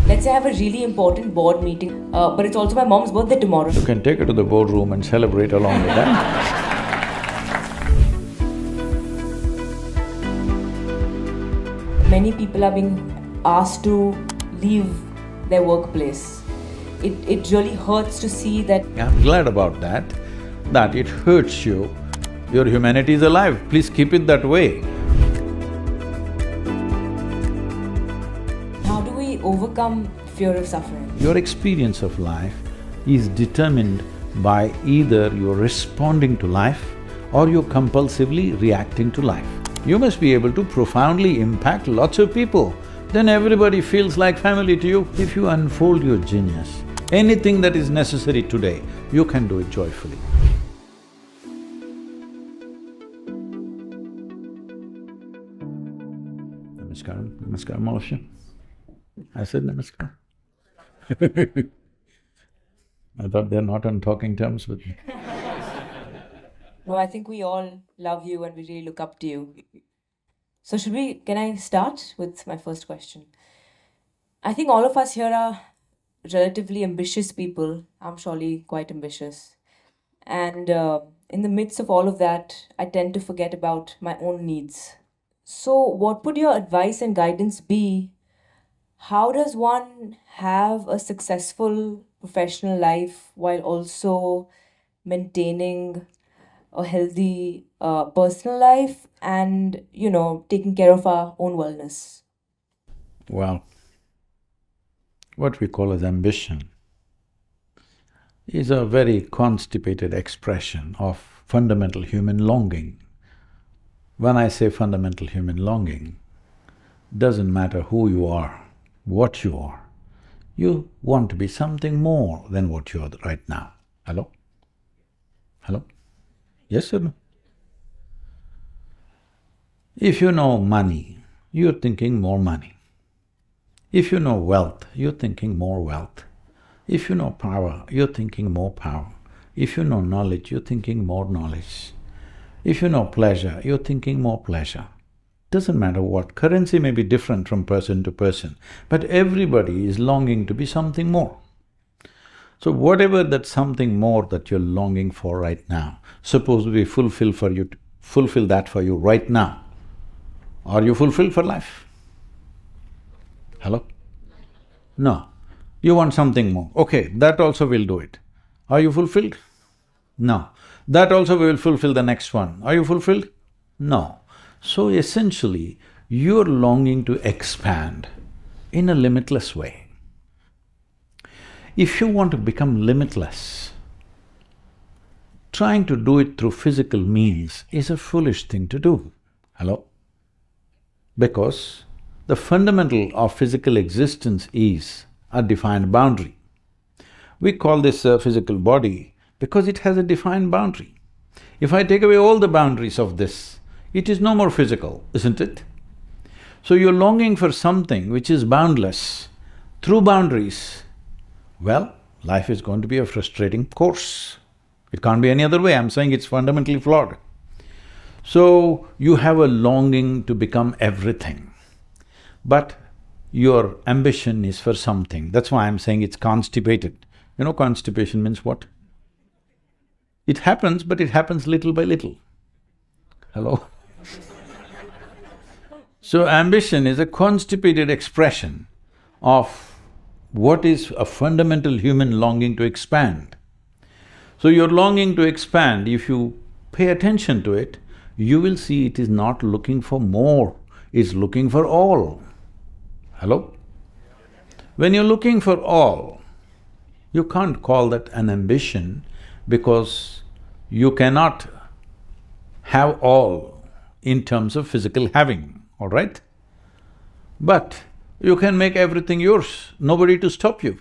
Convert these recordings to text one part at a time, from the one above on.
Let's say I have a really important board meeting, but it's also my mom's birthday tomorrow. You can take her to the boardroom and celebrate along with that. Many people are being asked to leave their workplace. It really hurts to see that. I'm glad about that it hurts you. Your humanity is alive, please keep it that way. How do we overcome fear of suffering? Your experience of life is determined by either you're responding to life or you're compulsively reacting to life. You must be able to profoundly impact lots of people, then everybody feels like family to you. If you unfold your genius, anything that is necessary today, you can do it joyfully. Namaskaram, namaskaram all of you. I said namaskar. I thought they're not on talking terms with me. No, I think we all love you and we really look up to you. So can I start with my first question? I think all of us here are relatively ambitious people. I'm surely quite ambitious. And in the midst of all of that, I tend to forget about my own needs. So what would your advice and guidance be? How does one have a successful professional life while also maintaining a healthy personal life and, taking care of our own wellness? Well, what we call as ambition is a very constipated expression of fundamental human longing. When I say fundamental human longing, doesn't matter who you are, what you are, you want to be something more than what you are right now. Hello? Hello? Yes or no? If you know money, you're thinking more money. If you know wealth, you're thinking more wealth. If you know power, you're thinking more power. If you know knowledge, you're thinking more knowledge. If you know pleasure, you're thinking more pleasure. Doesn't matter what, currency may be different from person to person, but everybody is longing to be something more. So whatever that something more that you're longing for right now, suppose we fulfill that for you right now, are you fulfilled for life? Hello? No. You want something more, okay, that also will do it. Are you fulfilled? No. That also will fulfill the next one. Are you fulfilled? No. So essentially, you're longing to expand in a limitless way. If you want to become limitless, trying to do it through physical means is a foolish thing to do. Hello? Because the fundamental of physical existence is a defined boundary. We call this a physical body because it has a defined boundary. If I take away all the boundaries of this, it is no more physical, isn't it? So you're longing for something which is boundless through boundaries. Well, life is going to be a frustrating course. It can't be any other way, I'm saying it's fundamentally flawed. So, you have a longing to become everything, but your ambition is for something. That's why I'm saying it's constipated. You know constipation means what? It happens, but it happens little by little. Hello? So ambition is a constipated expression of what is a fundamental human longing to expand. So your longing to expand, if you pay attention to it, you will see it is not looking for more, it's looking for all. Hello? When you're looking for all, you can't call that an ambition because you cannot have all in terms of physical having, all right? But you can make everything yours, nobody to stop you.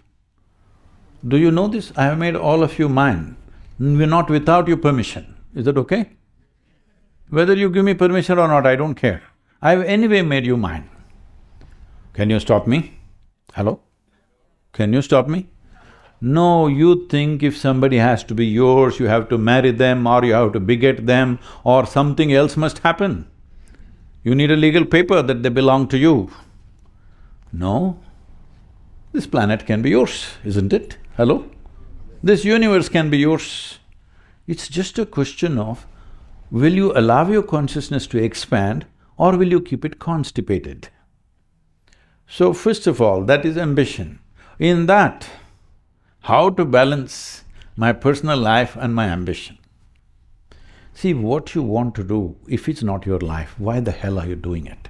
Do you know this? I have made all of you mine, not without your permission. Is that okay? Whether you give me permission or not, I don't care. I've anyway made you mine. Can you stop me? Hello? Can you stop me? No, you think if somebody has to be yours, you have to marry them or you have to beget them or something else must happen. You need a legal paper that they belong to you. No, This planet can be yours, isn't it? Hello? This universe can be yours. It's just a question of, will you allow your consciousness to expand or will you keep it constipated? So first of all, that is ambition. In that, how to balance my personal life and my ambition. See, what you want to do, if it's not your life, why the hell are you doing it?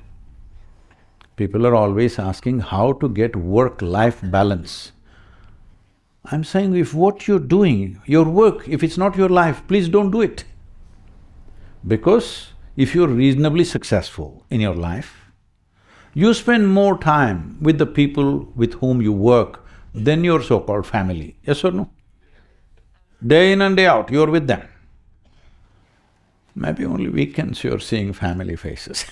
People are always asking how to get work-life balance. I'm saying if what you're doing, your work, if it's not your life, please don't do it. Because if you're reasonably successful in your life, you spend more time with the people with whom you work than your so-called family, yes or no? Day in and day out, you're with them. Maybe only weekends you're seeing family faces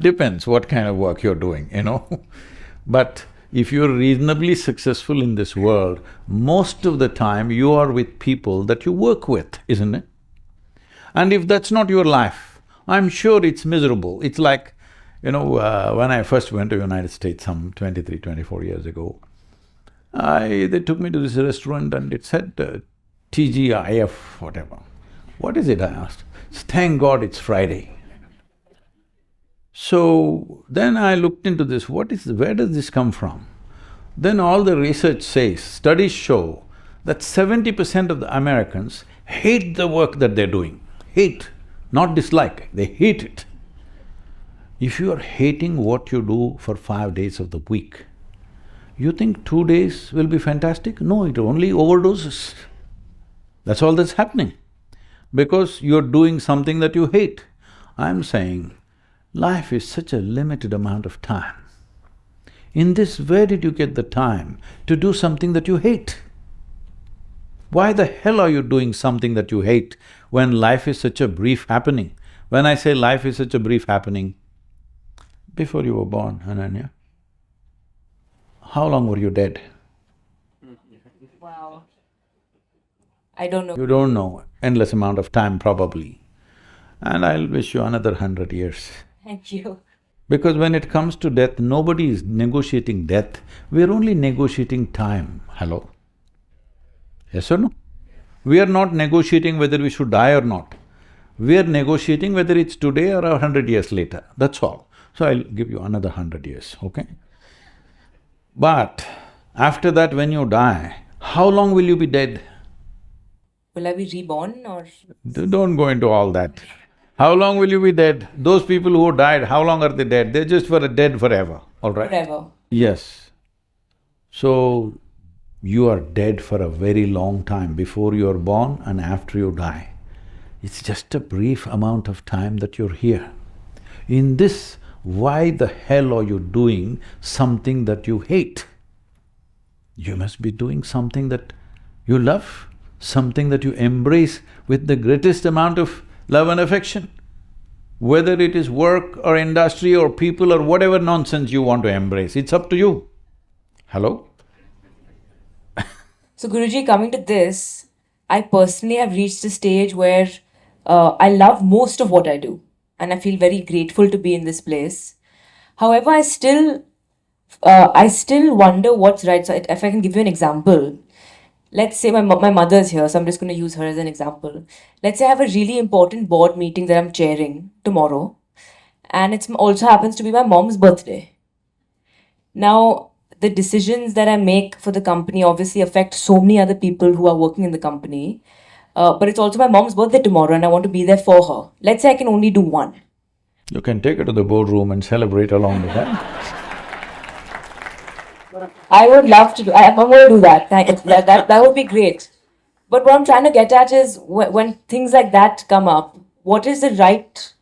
depends what kind of work you're doing, you know. But if you're reasonably successful in this world, most of the time you are with people that you work with, isn't it? And if that's not your life, I'm sure it's miserable. It's like, you know, when I first went to United States some 24 years ago, they took me to this restaurant and it said TGIF, whatever. What is it, I asked? Thank God it's Friday. So, then I looked into this, where does this come from? Then all the research says, studies show that 70% of the Americans hate the work that they're doing. Hate, not dislike, they hate it. If you are hating what you do for 5 days of the week, you think 2 days will be fantastic? No, it only overdoses. That's all that's happening. Because you're doing something that you hate. I'm saying, life is such a limited amount of time. In this, where did you get the time to do something that you hate? Why the hell are you doing something that you hate when life is such a brief happening? When I say life is such a brief happening, before you were born, Ananya, how long were you dead? Wow. I don't know. You don't know, endless amount of time probably. And I'll wish you another 100 years. Thank you. Because when it comes to death, nobody is negotiating death, we're only negotiating time. Hello? Yes or no? We are not negotiating whether we should die or not. We are negotiating whether it's today or 100 years later, that's all. So I'll give you another 100 years, okay? But after that, when you die, how long will you be dead? Will I be reborn or… Don't go into all that. How long will you be dead? Those people who died, how long are they dead? They're just dead forever, all right? Forever. Yes. So, you are dead for a very long time before you're born and after you die. It's just a brief amount of time that you're here. In this, why the hell are you doing something that you hate? You must be doing something that you love, something that you embrace with the greatest amount of love and affection. Whether it is work or industry or people or whatever nonsense you want to embrace, it's up to you. Hello? So Guruji, coming to this, I personally have reached a stage where I love most of what I do and I feel very grateful to be in this place. However, I still wonder what's right. So if I can give you an example, let's say my mother's here, so I'm just going to use her as an example. Let's say I have a really important board meeting that I'm chairing tomorrow and it also happens to be my mom's birthday. Now, the decisions that I make for the company obviously affect so many other people who are working in the company. But it's also my mom's birthday tomorrow and I want to be there for her. Let's say I can only do one. You can take her to the boardroom and celebrate along with her. I would love to do… I'm going to do that. That would be great. But what I'm trying to get at is when things like that come up, what is the right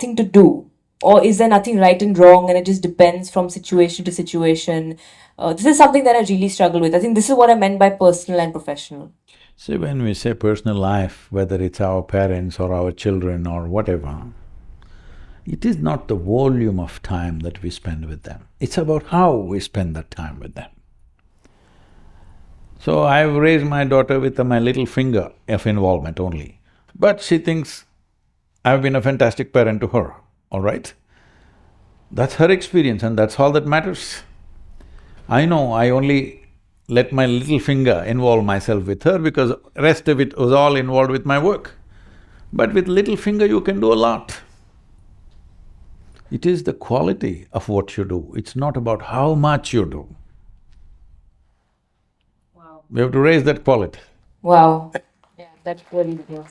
thing to do? Or is there nothing right and wrong and it just depends from situation to situation? This is something that I really struggle with. I think this is what I meant by personal and professional. See, when we say personal life, whether it's our parents or our children or whatever, it is not the volume of time that we spend with them, it's about how we spend that time with them. So I've raised my daughter with my little finger of involvement only, but she thinks I've been a fantastic parent to her, all right? That's her experience and that's all that matters. I know I only let my little finger involve myself with her because rest of it was all involved with my work. But with little finger you can do a lot. It is the quality of what you do, it's not about how much you do. Wow. We have to raise that quality. Wow. Yeah, that's really good.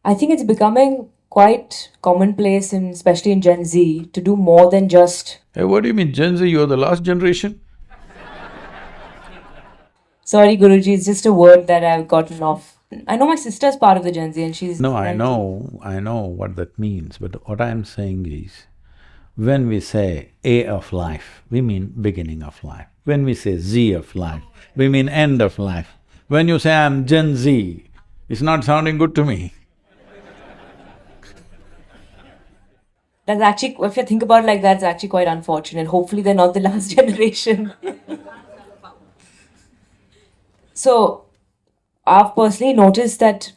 I think it's becoming quite commonplace, especially in Gen Z, to do more than just… Hey, what do you mean, Gen Z, you're the last generation? Sorry, Guruji, it's just a word that I've gotten off. I know my sister's part of the Gen Z and she's… No, I 90. know what that means, but what I'm saying is, when we say A of life, we mean beginning of life. When we say Z of life, we mean end of life. When you say I'm Gen Z, it's not sounding good to me. That's actually, if you think about it like that, it's actually quite unfortunate. Hopefully they're not the last generation. So, I've personally noticed that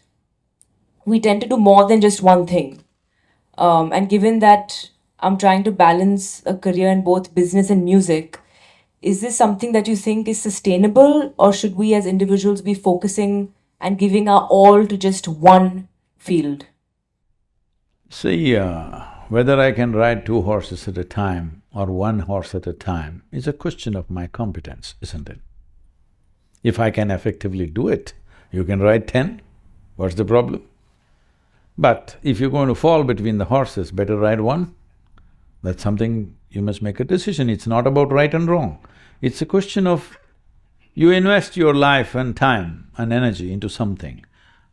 we tend to do more than just one thing. And given that I'm trying to balance a career in both business and music, is this something that you think is sustainable, or should we as individuals be focusing and giving our all to just one field? See, whether I can ride 2 horses at a time or 1 horse at a time is a question of my competence, isn't it? If I can effectively do it, you can ride 10, what's the problem? But if you're going to fall between the horses, better ride 1. That's something you must make a decision. It's not about right and wrong. It's a question of you invest your life and time and energy into something,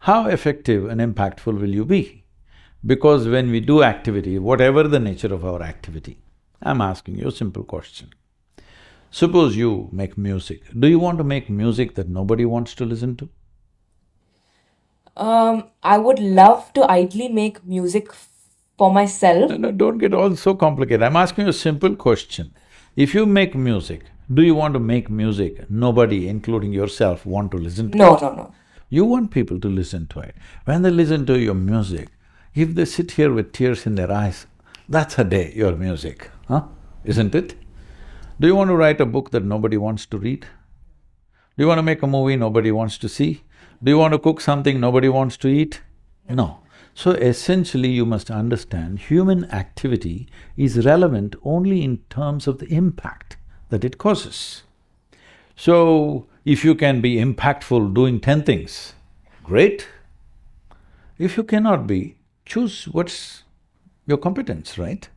how effective and impactful will you be? Because when we do activity, whatever the nature of our activity, I'm asking you a simple question. Suppose you make music, do you want to make music that nobody wants to listen to? I would love to ideally make music for myself. No, don't get all so complicated. I'm asking you a simple question. If you make music, do you want to make music nobody, including yourself, want to listen to? No. You want people to listen to it. When they listen to your music, if they sit here with tears in their eyes, that's a day, your music, huh? Isn't it? Do you want to write a book that nobody wants to read? Do you want to make a movie nobody wants to see? Do you want to cook something nobody wants to eat? No. So essentially you must understand human activity is relevant only in terms of the impact that it causes. So, if you can be impactful doing 10 things, great. If you cannot be, choose what's your competence, right?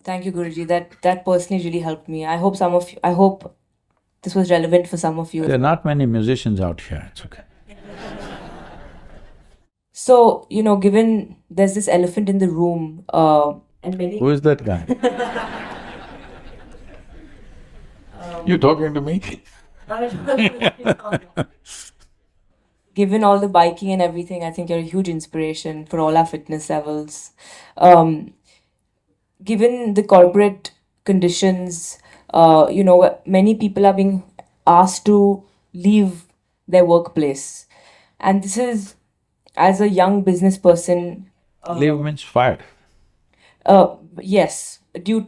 Thank you, Guruji. That personally really helped me. I hope this was relevant for some of you. There are not many musicians out here, it's okay. So, given there's this elephant in the room, and many… Who is that guy? You talking to me? Given all the biking and everything, I think you're a huge inspiration for all our fitness levels. Given the corporate conditions, many people are being asked to leave their workplace. And this is, as a young business person… Leave means fired. Yes,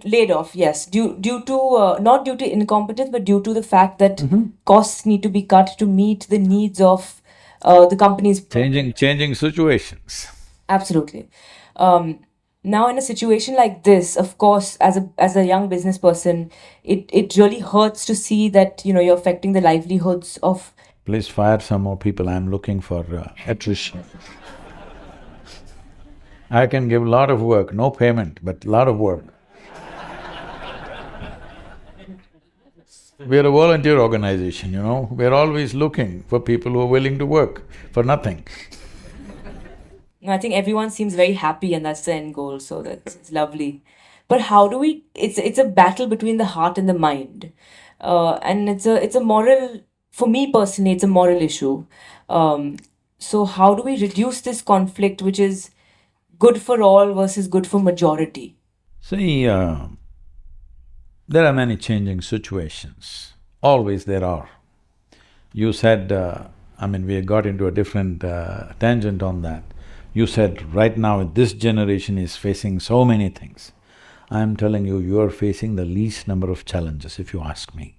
laid off, yes. Due to, not due to incompetence, but due to the fact that costs need to be cut to meet the needs of the company's… Changing situations. Absolutely. Now, in a situation like this, of course, as a young business person, it really hurts to see that, you're affecting the livelihoods of… Please fire some more people, I'm looking for attrition. I can give a lot of work, no payment, but lot of work. We are a volunteer organization, we're always looking for people who are willing to work for nothing. I think everyone seems very happy and that's the end goal, so it's lovely. But how do we… It's a battle between the heart and the mind. And it's a moral… For me personally, it's a moral issue. So how do we reduce this conflict, which is good for all versus good for majority? See, there are many changing situations, always there are. You said, we got into a different tangent on that. You said right now this generation is facing so many things. I'm telling you, you are facing the least number of challenges if you ask me.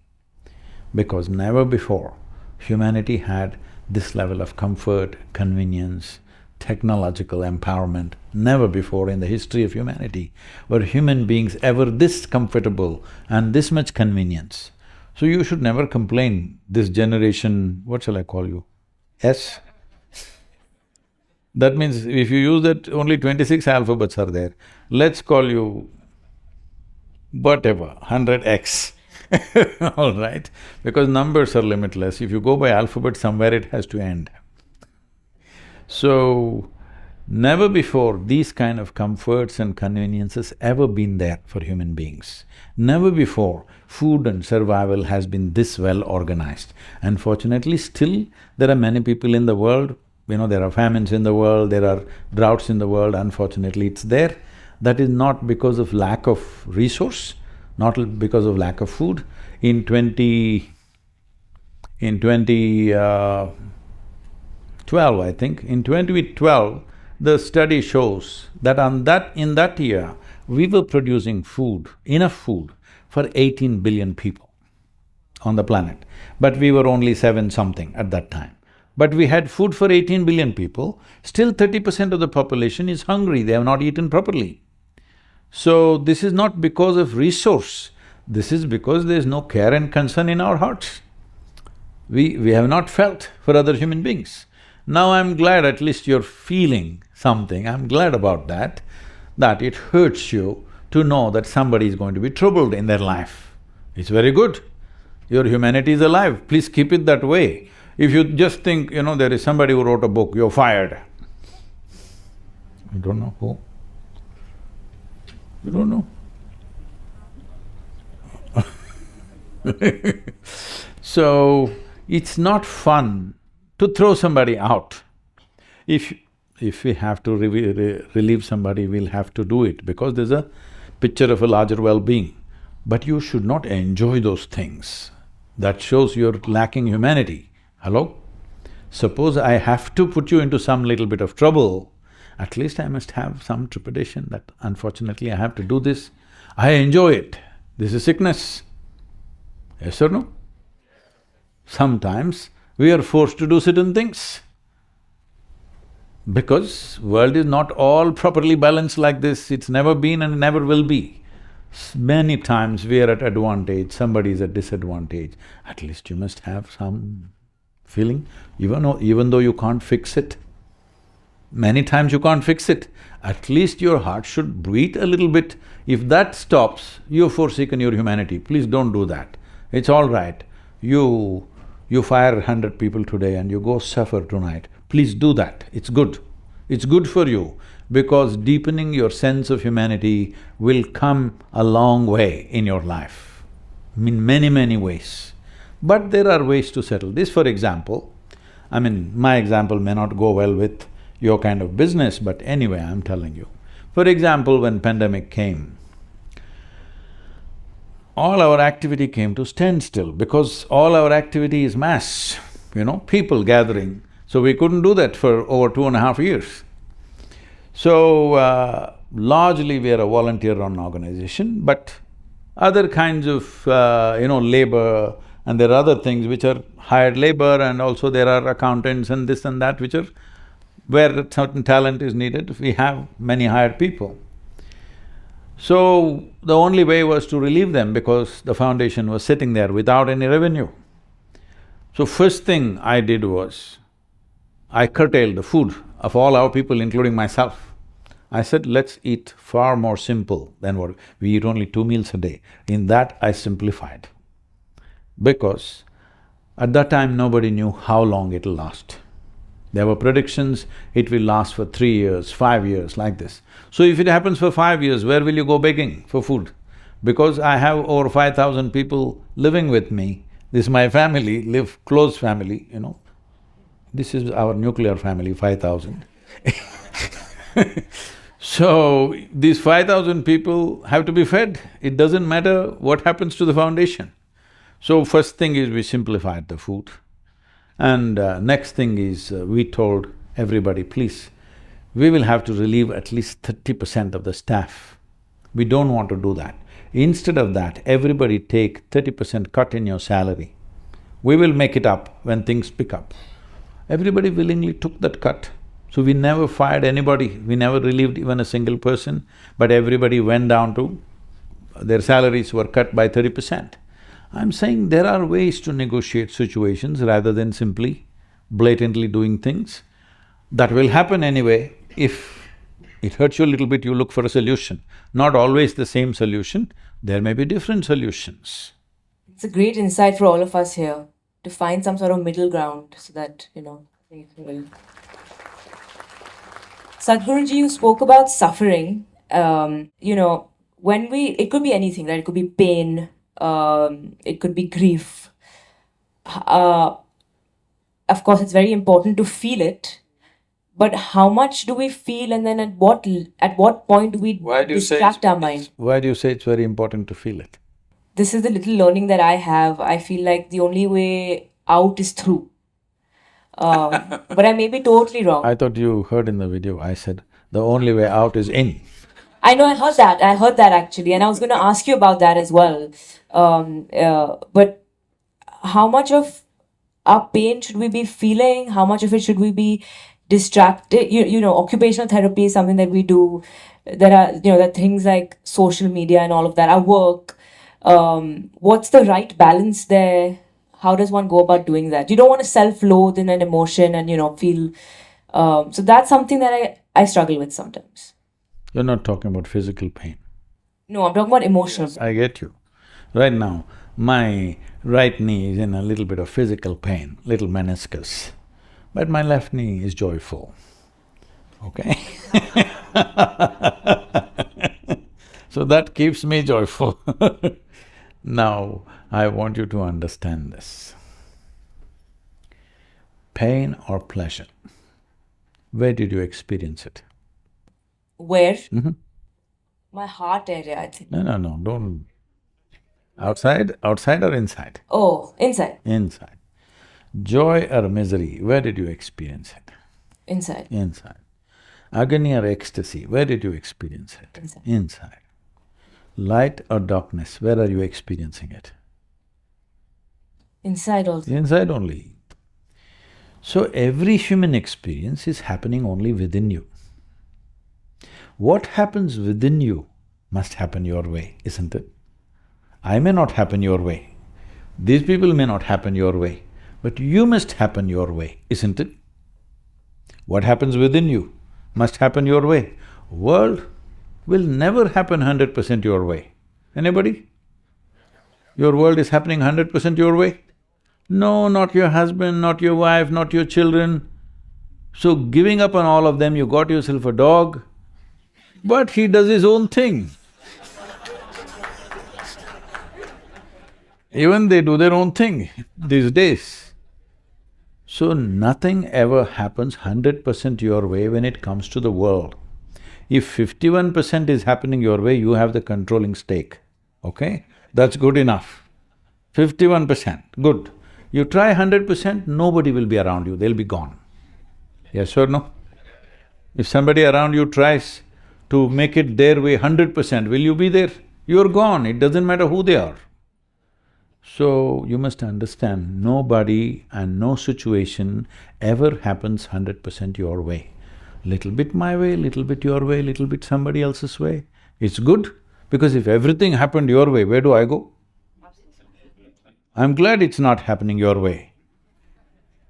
Because never before humanity had this level of comfort, convenience, technological empowerment. Never before in the history of humanity were human beings ever this comfortable and this much convenience. So you should never complain, this generation, what shall I call you? S? That means if you use that, only 26 alphabets are there. Let's call you whatever, 100x, all right? Because numbers are limitless. If you go by alphabet, somewhere it has to end. So, never before these kind of comforts and conveniences ever been there for human beings. Never before food and survival has been this well organized. Unfortunately, still there are many people in the world, there are famines in the world, there are droughts in the world, unfortunately it's there. That is not because of lack of resource, not because of lack of food. In 2012, I think, in 2012, the study shows that in that year, we were producing food, enough food for 18 billion people on the planet. But we were only 7-something at that time. But we had food for 18 billion people, still 30% of the population is hungry, they have not eaten properly. So, this is not because of resource, this is because there is no care and concern in our hearts. We have not felt for other human beings. Now I'm glad at least you're feeling something, I'm glad about that it hurts you to know that somebody is going to be troubled in their life. It's very good. Your humanity is alive, please keep it that way. If you just think, there is somebody who wrote a book, you're fired. You don't know who? You don't know? So, it's not fun to throw somebody out. If we have to relieve somebody, we'll have to do it because there's a picture of a larger well-being. But you should not enjoy those things. That shows you're lacking humanity. Hello? Suppose I have to put you into some little bit of trouble, at least I must have some trepidation that unfortunately I have to do this. I enjoy it. This is sickness. Yes or no? Sometimes we are forced to do certain things. Because world is not all properly balanced like this, it's never been and never will be. Many times we are at advantage, somebody is at disadvantage. At least you must have some feeling, even though you can't fix it. Many times you can't fix it, at least your heart should breathe a little bit. If that stops, you've forsaken your humanity, please don't do that. It's all right, you fire 100 people today and you go suffer tonight, please do that, it's good. It's good for you because deepening your sense of humanity will come a long way in your life, in many ways. But there are ways to settle this. For example, my example may not go well with your kind of business, but anyway, I'm telling you. For example, when pandemic came, all our activity came to standstill because all our activity is mass, people gathering. So we couldn't do that for over 2.5 years. So, largely we are a volunteer-run organization, but other kinds of, labor and there are other things which are hired labor and also there are accountants and this and that which are… where certain talent is needed, we have many hired people. So, the only way was to relieve them because the foundation was sitting there without any revenue. So, first thing I did was, I curtailed the food of all our people, including myself. I said, let's eat far more simple than what… we eat only 2 meals a day. In that, I simplified. Because at that time, nobody knew how long it'll last. There were predictions, it will last for 3 years, 5 years, like this. So if it happens for 5 years, where will you go begging for food? Because I have over 5,000 people living with me, this is my family, close family, This is our nuclear family, 5,000 So, these 5,000 people have to be fed, it doesn't matter what happens to the foundation. So, first thing is we simplified the food. And next thing is we told everybody, please, we will have to relieve at least 30% of the staff. We don't want to do that. Instead of that, everybody take 30% cut in your salary. We will make it up when things pick up. Everybody willingly took that cut. So we never fired anybody, we never relieved even a single person, but everybody went down to… their salaries were cut by 30%. I'm saying there are ways to negotiate situations rather than simply blatantly doing things. That will happen anyway. If it hurts you a little bit, you look for a solution. Not always the same solution, there may be different solutions. It's a great insight for all of us here to find some sort of middle ground so that, we will… Sadhguruji, you spoke about suffering. When it could be anything, right? It could be pain, it could be grief. Of course, it's very important to feel it, but how much do we feel, and then at what point do we distract our mind? Why do you say it's very important to feel it? This is the little learning that I have. I feel like the only way out is through. But I may be totally wrong. I thought you heard in the video, I said, the only way out is in. I know, I heard that actually, and I was going to ask you about that as well. But how much of our pain should we be feeling? How much of it should we be distracted? Occupational therapy is something that we do. There are things like social media and all of that, our work. What's the right balance there? How does one go about doing that? You don't want to self-loathe in an emotion and, feel… so that's something that I struggle with sometimes. You're not talking about physical pain. No, I'm talking about emotional. Yes, I get you. Right now, my right knee is in a little bit of physical pain, little meniscus, but my left knee is joyful, okay? So that keeps me joyful. Now, I want you to understand this. Pain or pleasure, where did you experience it? Where? My heart area, I think. No, don't… Outside or inside? Oh, inside. Inside. Joy or misery, where did you experience it? Inside. Inside. Agony or ecstasy, where did you experience it? Inside. Inside. Light or darkness, where are you experiencing it? Inside also. Inside only. So every human experience is happening only within you. What happens within you must happen your way, isn't it? I may not happen your way, these people may not happen your way, but you must happen your way, isn't it? What happens within you must happen your way. World will never happen 100% your way. Anybody? Your world is happening 100% your way? No, not your husband, not your wife, not your children. So giving up on all of them, you got yourself a dog, but he does his own thing. Even they do their own thing these days. So nothing ever happens 100% your way when it comes to the world. If 51% is happening your way, you have the controlling stake, okay? That's good enough. 51%, good. You try 100%, nobody will be around you, they'll be gone. Yes or no? If somebody around you tries to make it their way 100%, will you be there? You're gone, it doesn't matter who they are. So, you must understand, nobody and no situation ever happens 100% your way. Little bit my way, little bit your way, little bit somebody else's way. It's good, because if everything happened your way, where do I go? I'm glad it's not happening your way.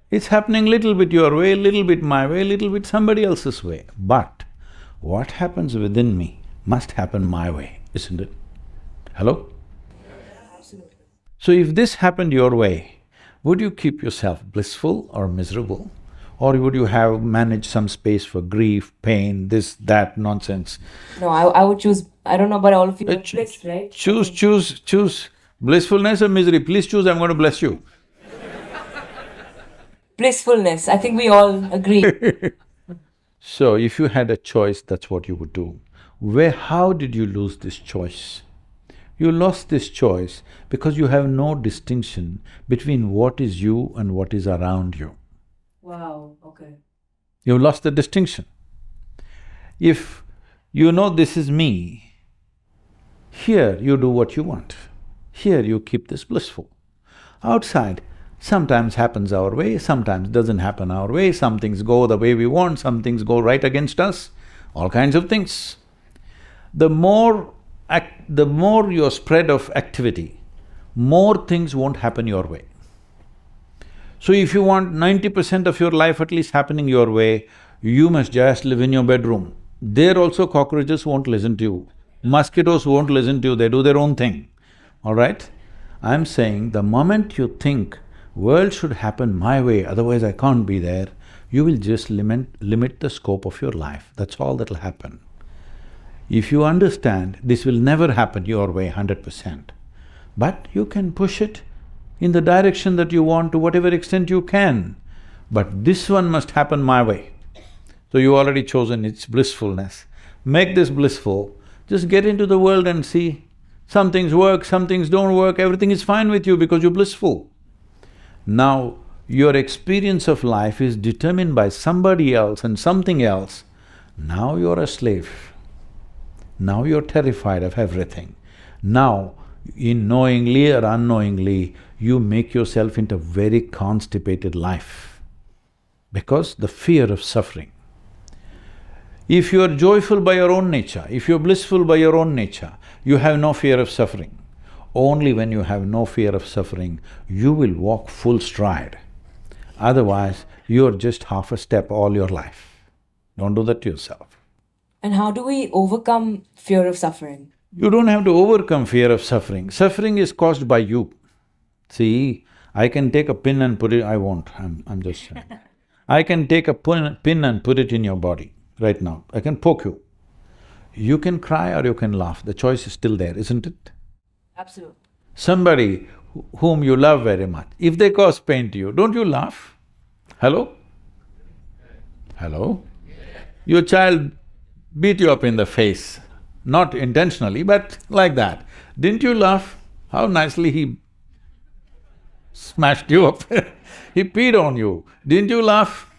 It's happening little bit your way, little bit my way, little bit somebody else's way. But what happens within me must happen my way, isn't it? Hello? So if this happened your way, would you keep yourself blissful or miserable? Or would you have managed some space for grief, pain, this, that nonsense? No, I would choose… I don't know about all of you, but bliss, right? Choose blissfulness or misery. Please choose, I'm going to bless you. Blissfulness, I think we all agree. So if you had a choice, that's what you would do. How did you lose this choice? You lost this choice because you have no distinction between what is you and what is around you. Wow, okay. You've lost the distinction. If you know this is me, Here you do what you want. Here you keep this blissful. Outside, sometimes happens our way, sometimes doesn't happen our way, some things go the way we want, some things go right against us, all kinds of things. The more your spread of activity, more things won't happen your way. So if you want 90% of your life at least happening your way, you must just live in your bedroom. There also cockroaches won't listen to you, mosquitoes won't listen to you, they do their own thing, all right? I'm saying the moment you think, world should happen my way, otherwise I can't be there, you will just limit the scope of your life, that's all that'll happen. If you understand this will never happen your way 100%, but you can push it in the direction that you want to whatever extent you can, but this one must happen my way. So you already chosen its blissfulness. Make this blissful, just get into the world and see. Some things work, some things don't work, everything is fine with you because you're blissful. Now, your experience of life is determined by somebody else and something else. Now you're a slave. Now you're terrified of everything. Now, in knowingly or unknowingly, you make yourself into a very constipated life because the fear of suffering. If you are joyful by your own nature, if you're blissful by your own nature, you have no fear of suffering. Only when you have no fear of suffering, you will walk full stride. Otherwise, you're just half a step all your life. Don't do that to yourself. And how do we overcome fear of suffering? You don't have to overcome fear of suffering. Suffering is caused by you. See, I can take a pin and put it… I won't, I'm just saying. I can take a pin and put it in your body right now. I can poke you. You can cry or you can laugh, the choice is still there, isn't it? Absolutely. Somebody whom you love very much, if they cause pain to you, don't you laugh? Hello? Hello? Your child beat you up in the face, not intentionally, but like that. Didn't you laugh? How nicely he smashed you up he peed on you. Didn't you laugh?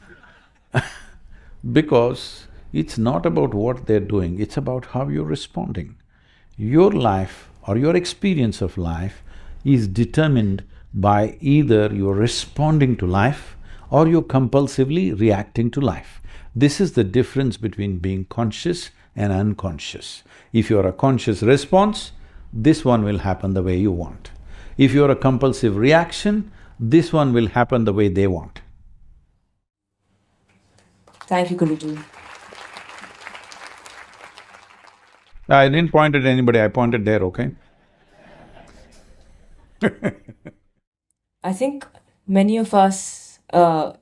Because it's not about what they're doing, it's about how you're responding. Your life or your experience of life is determined by either you're responding to life or you're compulsively reacting to life. This is the difference between being conscious and unconscious. If you're a conscious response, this one will happen the way you want. If you're a compulsive reaction, this one will happen the way they want. Thank you, Guruji. I didn't point at anybody, I pointed there, okay? I think many of us, our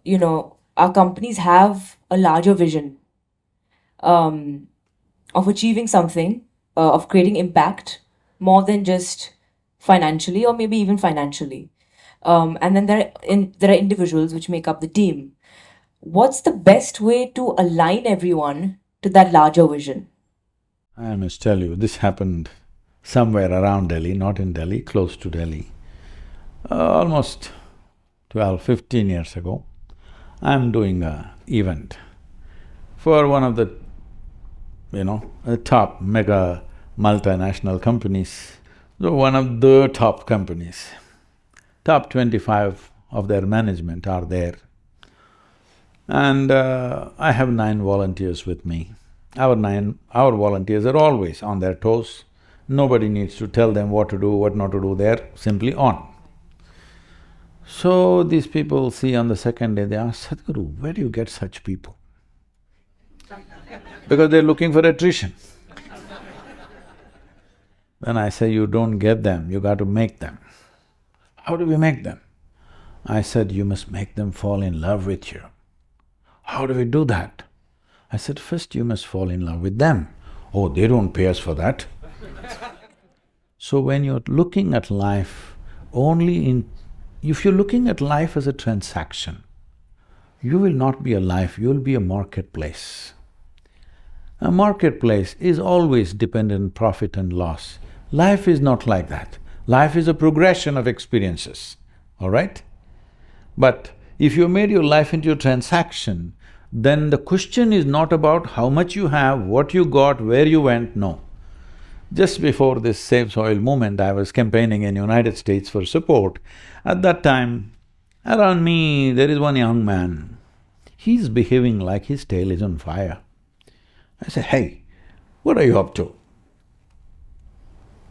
companies have a larger vision of achieving something, of creating impact more than just financially or maybe even financially. And then there are individuals which make up the team. What's the best way to align everyone to that larger vision? I must tell you, this happened somewhere around Delhi, not in Delhi, close to Delhi. Almost 15 years ago, I'm doing an event for one of the, the top mega multinational companies. So one of the top companies, top 25 of their management are there. And I have 9 volunteers with me. Our volunteers are always on their toes. Nobody needs to tell them what to do, what not to do, they're simply on. So these people see on the second day, they ask, Sadhguru, where do you get such people? Because they're looking for attrition. Then I say, you don't get them, you got to make them. How do we make them? I said, you must make them fall in love with you. How do we do that? I said, first you must fall in love with them. Oh, they don't pay us for that. So when you're looking at life if you're looking at life as a transaction, you will not be a life, you'll be a marketplace. A marketplace is always dependent on profit and loss. Life is not like that. Life is a progression of experiences, all right? But if you made your life into a transaction, then the question is not about how much you have, what you got, where you went, no. Just before this Save Soil movement, I was campaigning in United States for support. At that time, around me, there is one young man. He's behaving like his tail is on fire. I said, hey, what are you up to?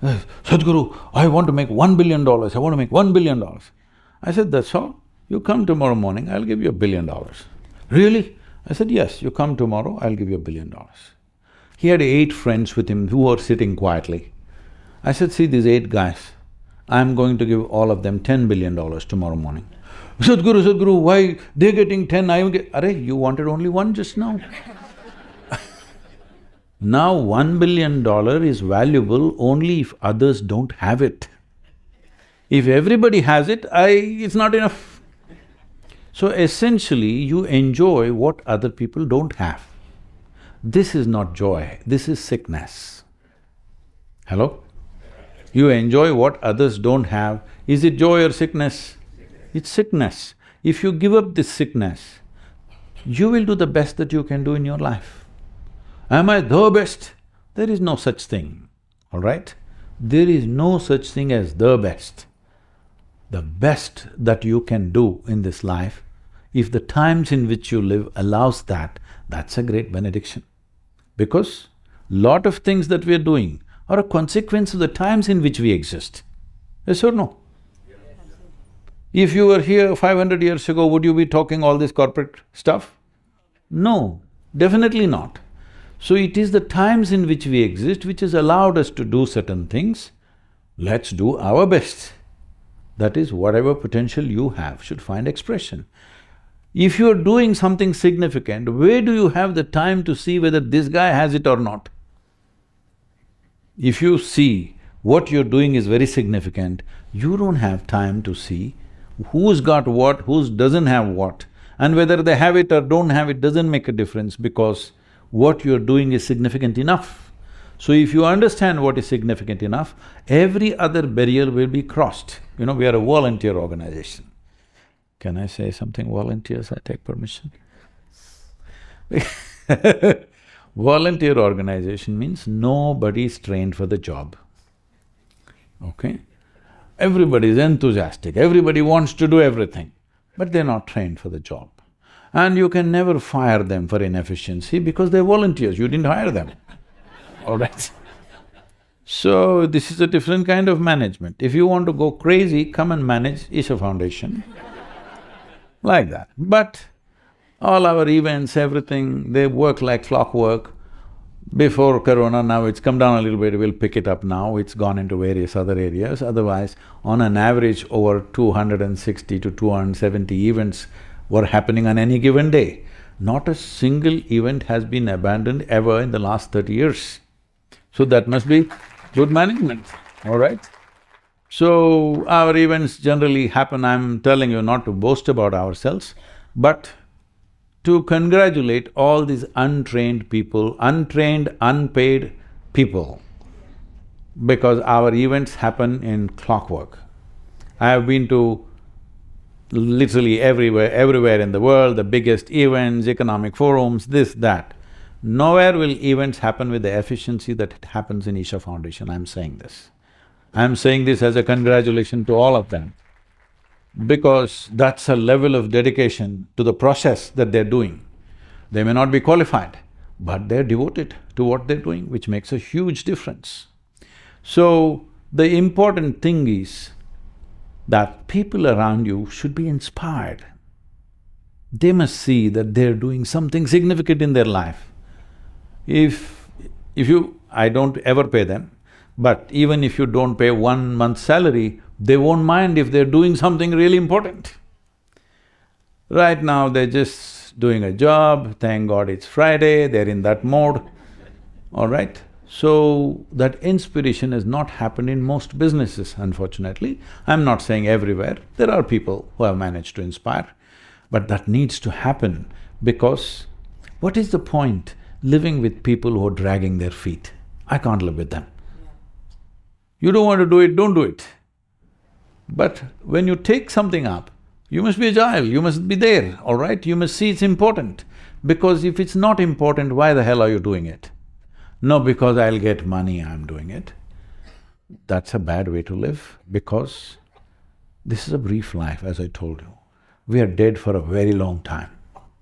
Sadhguru, I want to make $1 billion, I want to make $1 billion. I said, that's all? You come tomorrow morning, I'll give you $1 billion. Really? I said, yes, you come tomorrow, I'll give you $1 billion. He had 8 friends with him who were sitting quietly. I said, see these 8 guys, I'm going to give all of them $10 billion tomorrow morning. Sadhguru, why they're getting 10, I'm getting… Arey, you wanted only 1 just now. Now $1 billion is valuable only if others don't have it. If everybody has it, it's not enough. So essentially, you enjoy what other people don't have. This is not joy, this is sickness. Hello? You enjoy what others don't have, is it joy or sickness? It's sickness. If you give up this sickness, you will do the best that you can do in your life. Am I the best? There is no such thing, all right? There is no such thing as the best. The best that you can do in this life, if the times in which you live allows that, that's a great benediction. Because lot of things that we are doing are a consequence of the times in which we exist. Yes or no? If you were here 500 years ago, would you be talking all this corporate stuff? No, definitely not. So it is the times in which we exist which has allowed us to do certain things. Let's do our best. That is, whatever potential you have should find expression. If you're doing something significant, where do you have the time to see whether this guy has it or not? If you see what you're doing is very significant, you don't have time to see who's got what, who doesn't have what, and whether they have it or don't have it doesn't make a difference because what you're doing is significant enough. So if you understand what is significant enough, every other barrier will be crossed. You know, we are a volunteer organization. Can I say something, volunteers? I take permission. Volunteer organization means nobody is trained for the job, okay? Everybody is enthusiastic, everybody wants to do everything, but they're not trained for the job. And you can never fire them for inefficiency because they're volunteers, you didn't hire them, all right? So, this is a different kind of management. If you want to go crazy, come and manage Isha Foundation, like that. But all our events, everything, they work like clockwork. Before Corona, now it's come down a little bit, we'll pick it up now, it's gone into various other areas. Otherwise, on an average, over 260 to 270 events were happening on any given day. Not a single event has been abandoned ever in the last 30 years. So that must be good management, all right? So, our events generally happen, I'm telling you not to boast about ourselves, but to congratulate all these untrained people, untrained, unpaid people, because our events happen in clockwork. I have been to literally everywhere in the world, the biggest events, economic forums, this, that. Nowhere will events happen with the efficiency that it happens in Isha Foundation, I'm saying this. I'm saying this as a congratulation to all of them, because that's a level of dedication to the process that they're doing. They may not be qualified, but they're devoted to what they're doing, which makes a huge difference. So, the important thing is that people around you should be inspired. They must see that they're doing something significant in their life. If I don't ever pay them, but even if you don't pay 1 month's salary, they won't mind if they're doing something really important. Right now, they're just doing a job, thank God it's Friday, they're in that mode, all right? So, that inspiration has not happened in most businesses, unfortunately. I'm not saying everywhere, there are people who have managed to inspire, but that needs to happen because what is the point living with people who are dragging their feet? I can't live with them. You don't want to do it, don't do it. But when you take something up, you must be agile, you must be there, all right? You must see it's important. Because if it's not important, why the hell are you doing it? No, because I'll get money, I'm doing it. That's a bad way to live, because this is a brief life, as I told you. We are dead for a very long time.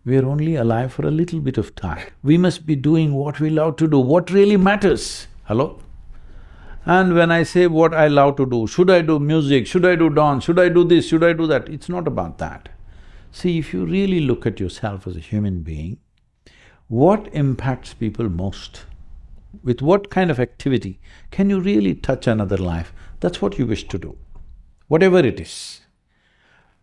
We are only alive for a little bit of time. We must be doing what we love to do, what really matters. Hello? And when I say what I love to do, should I do music, should I do dance, should I do this, should I do that, it's not about that. See, if you really look at yourself as a human being, what impacts people most? With what kind of activity can you really touch another life? That's what you wish to do, whatever it is.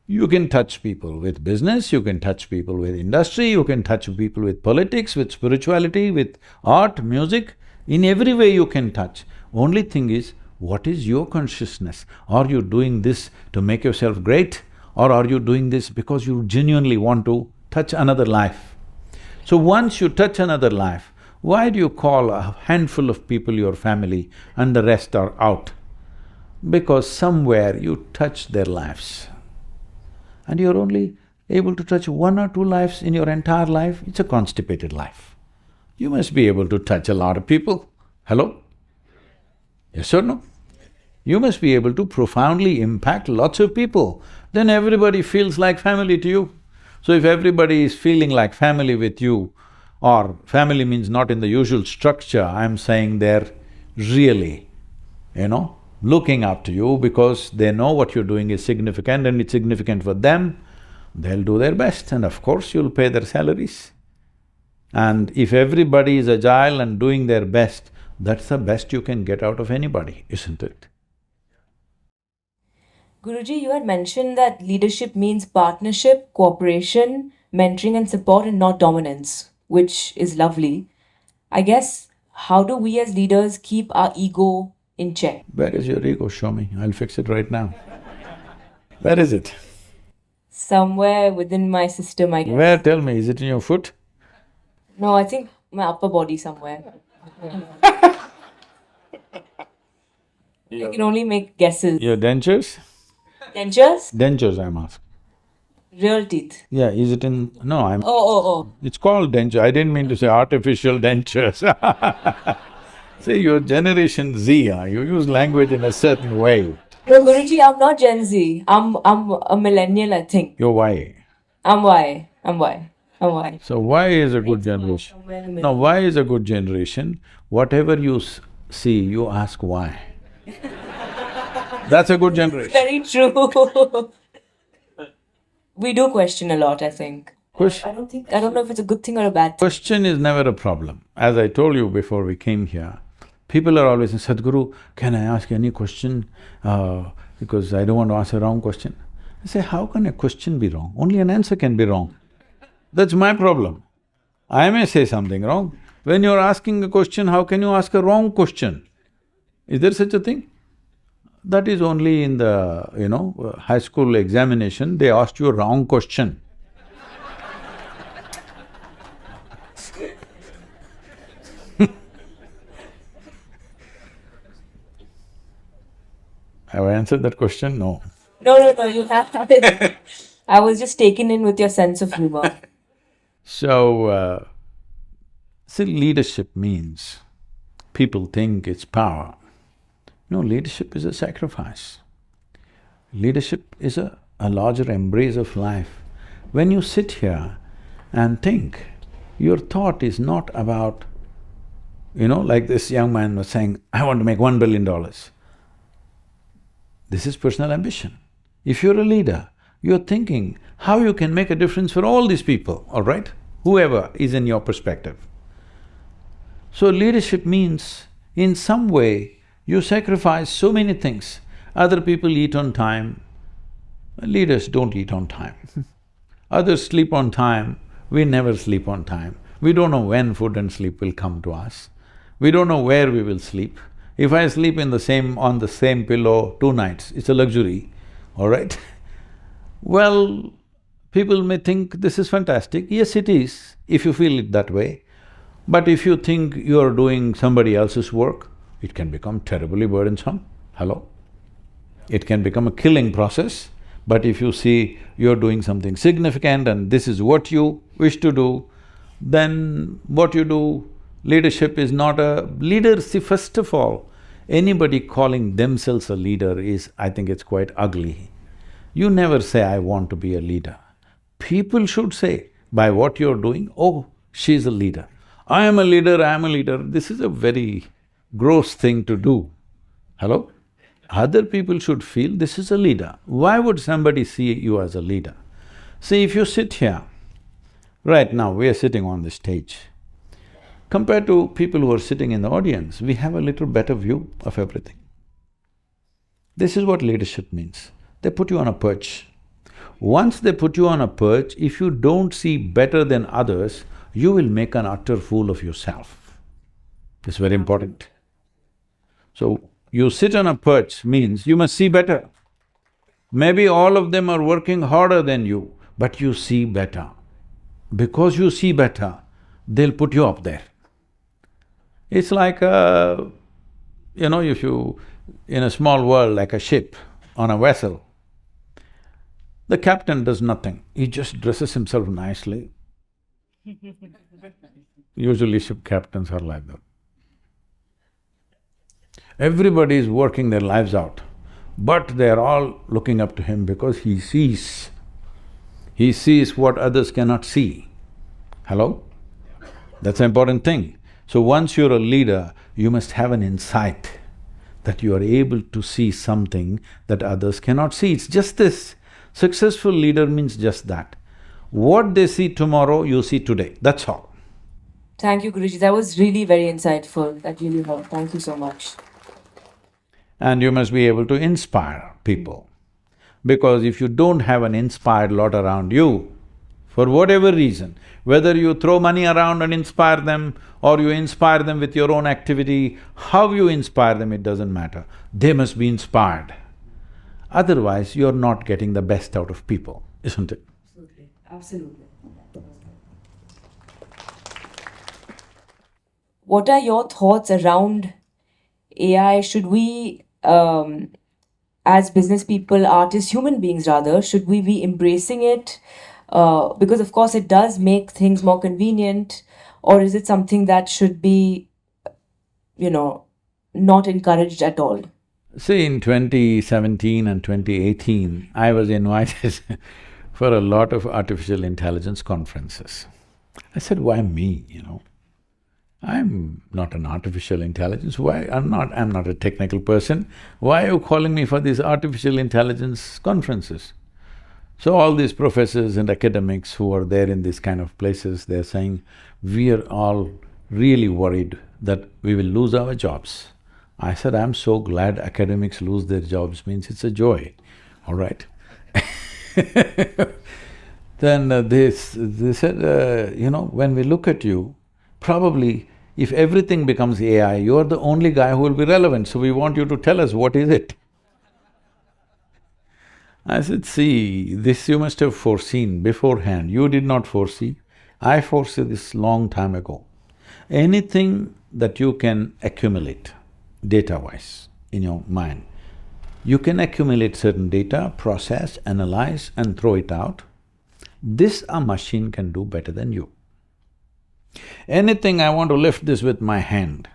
You can touch people with business, you can touch people with industry, you can touch people with politics, with spirituality, with art, music, in every way you can touch. Only thing is, what is your consciousness? Are you doing this to make yourself great, or are you doing this because you genuinely want to touch another life? So once you touch another life, why do you call a handful of people your family and the rest are out? Because somewhere you touch their lives. And you're only able to touch one or two lives in your entire life, it's a constipated life. You must be able to touch a lot of people. Hello? Yes or no? You must be able to profoundly impact lots of people, then everybody feels like family to you. So if everybody is feeling like family with you, or family means not in the usual structure, I'm saying they're really, looking up to you because they know what you're doing is significant and it's significant for them, they'll do their best and of course you'll pay their salaries. And if everybody is agile and doing their best, that's the best you can get out of anybody, isn't it? Guruji, you had mentioned that leadership means partnership, cooperation, mentoring and support and not dominance, which is lovely. I guess, how do we as leaders keep our ego in check? Where is your ego? Show me, I'll fix it right now. Where is it? Somewhere within my system, I guess. Where? Tell me, is it in your foot? No, I think my upper body somewhere. I can only make guesses. Your dentures? Dentures? Dentures, I'm asking. Real teeth. Yeah, is it in… No, I'm… Oh. It's called denture, I didn't mean to say artificial dentures. See, you're Generation Z, you use language in a certain way. No, Guruji, I'm not Gen Z. I'm a millennial, I think. You're Y. I'm Y. So Y is a good generation. Somewhere in the No, middle. Y is a good generation. Whatever you see, you ask why. That's a good generation. Very true. We do question a lot, I think. I don't know if it's a good thing or a bad thing. Question is never a problem. As I told you before we came here, people are always saying, Sadhguru, can I ask any question? Because I don't want to ask a wrong question. I say, how can a question be wrong? Only an answer can be wrong. That's my problem. I may say something wrong. When you're asking a question, how can you ask a wrong question? Is there such a thing? That is only in the, high school examination, they asked you a wrong question. Have I answered that question? No. No, you have it. I was just taken in with your sense of humor. So, see, leadership means people think it's power. No, leadership is a sacrifice. Leadership is a larger embrace of life. When you sit here and think, your thought is not about, like this young man was saying, I want to make $1 billion. This is personal ambition. If you're a leader, you're thinking how you can make a difference for all these people, all right? Whoever is in your perspective. So leadership means, in some way, you sacrifice so many things. Other people eat on time, leaders don't eat on time. Others sleep on time, we never sleep on time. We don't know when food and sleep will come to us. We don't know where we will sleep. If I sleep on the same pillow 2 nights, it's a luxury, all right? Well, people may think this is fantastic. Yes, it is, if you feel it that way. But if you think you're doing somebody else's work, it can become terribly burdensome. Hello? It can become a killing process. But if you see you're doing something significant and this is what you wish to do, then what you do, leadership is not a… Leader, see, first of all, Anybody calling themselves a leader is, I think it's quite ugly. You never say, I want to be a leader. People should say, by what you're doing, oh, she's a leader. I am a leader, I am a leader. This is a very gross thing to do. Hello? Other people should feel this is a leader. Why would somebody see you as a leader? See, if you sit here, right now we are sitting on this stage. Compared to people who are sitting in the audience, we have a little better view of everything. This is what leadership means. They put you on a perch. Once they put you on a perch, if you don't see better than others, you will make an utter fool of yourself. It's very important. So, you sit on a perch means you must see better. Maybe all of them are working harder than you, but you see better. Because you see better, they'll put you up there. It's like if you… in a small world like a ship on a vessel, the captain does nothing, he just dresses himself nicely. Usually ship captains are like that. Everybody is working their lives out, but they're all looking up to him because he sees what others cannot see. Hello? That's an important thing. So once you're a leader, you must have an insight that you are able to see something that others cannot see. It's just this. Successful leader means just that. What they see tomorrow, you see today, that's all. Thank you, Guruji. That was really very insightful. That really helped. Thank you so much. And you must be able to inspire people. Because if you don't have an inspired lot around you, for whatever reason, whether you throw money around and inspire them or you inspire them with your own activity, how you inspire them, it doesn't matter. They must be inspired. Otherwise, you're not getting the best out of people, isn't it? Absolutely, absolutely. What are your thoughts around AI? Should we, as business people, artists, human beings rather, should we be embracing it? Because of course it does make things more convenient, or is it something that should be, not encouraged at all? See, in 2017 and 2018, I was invited for a lot of artificial intelligence conferences. I said, why me, I'm not an artificial intelligence, why… I'm not a technical person, why are you calling me for these artificial intelligence conferences? So all these professors and academics who are there in these kind of places, they're saying, we are all really worried that we will lose our jobs. I said, I'm so glad academics lose their jobs, means it's a joy, all right? Then they said, when we look at you, probably if everything becomes AI, you're the only guy who will be relevant, so we want you to tell us what is it. I said, see, this you must have foreseen beforehand, you did not foresee. I foresaw this long time ago. Anything that you can accumulate data-wise in your mind, you can accumulate certain data, process, analyze and throw it out. This a machine can do better than you. Anything I want to lift this with my hand,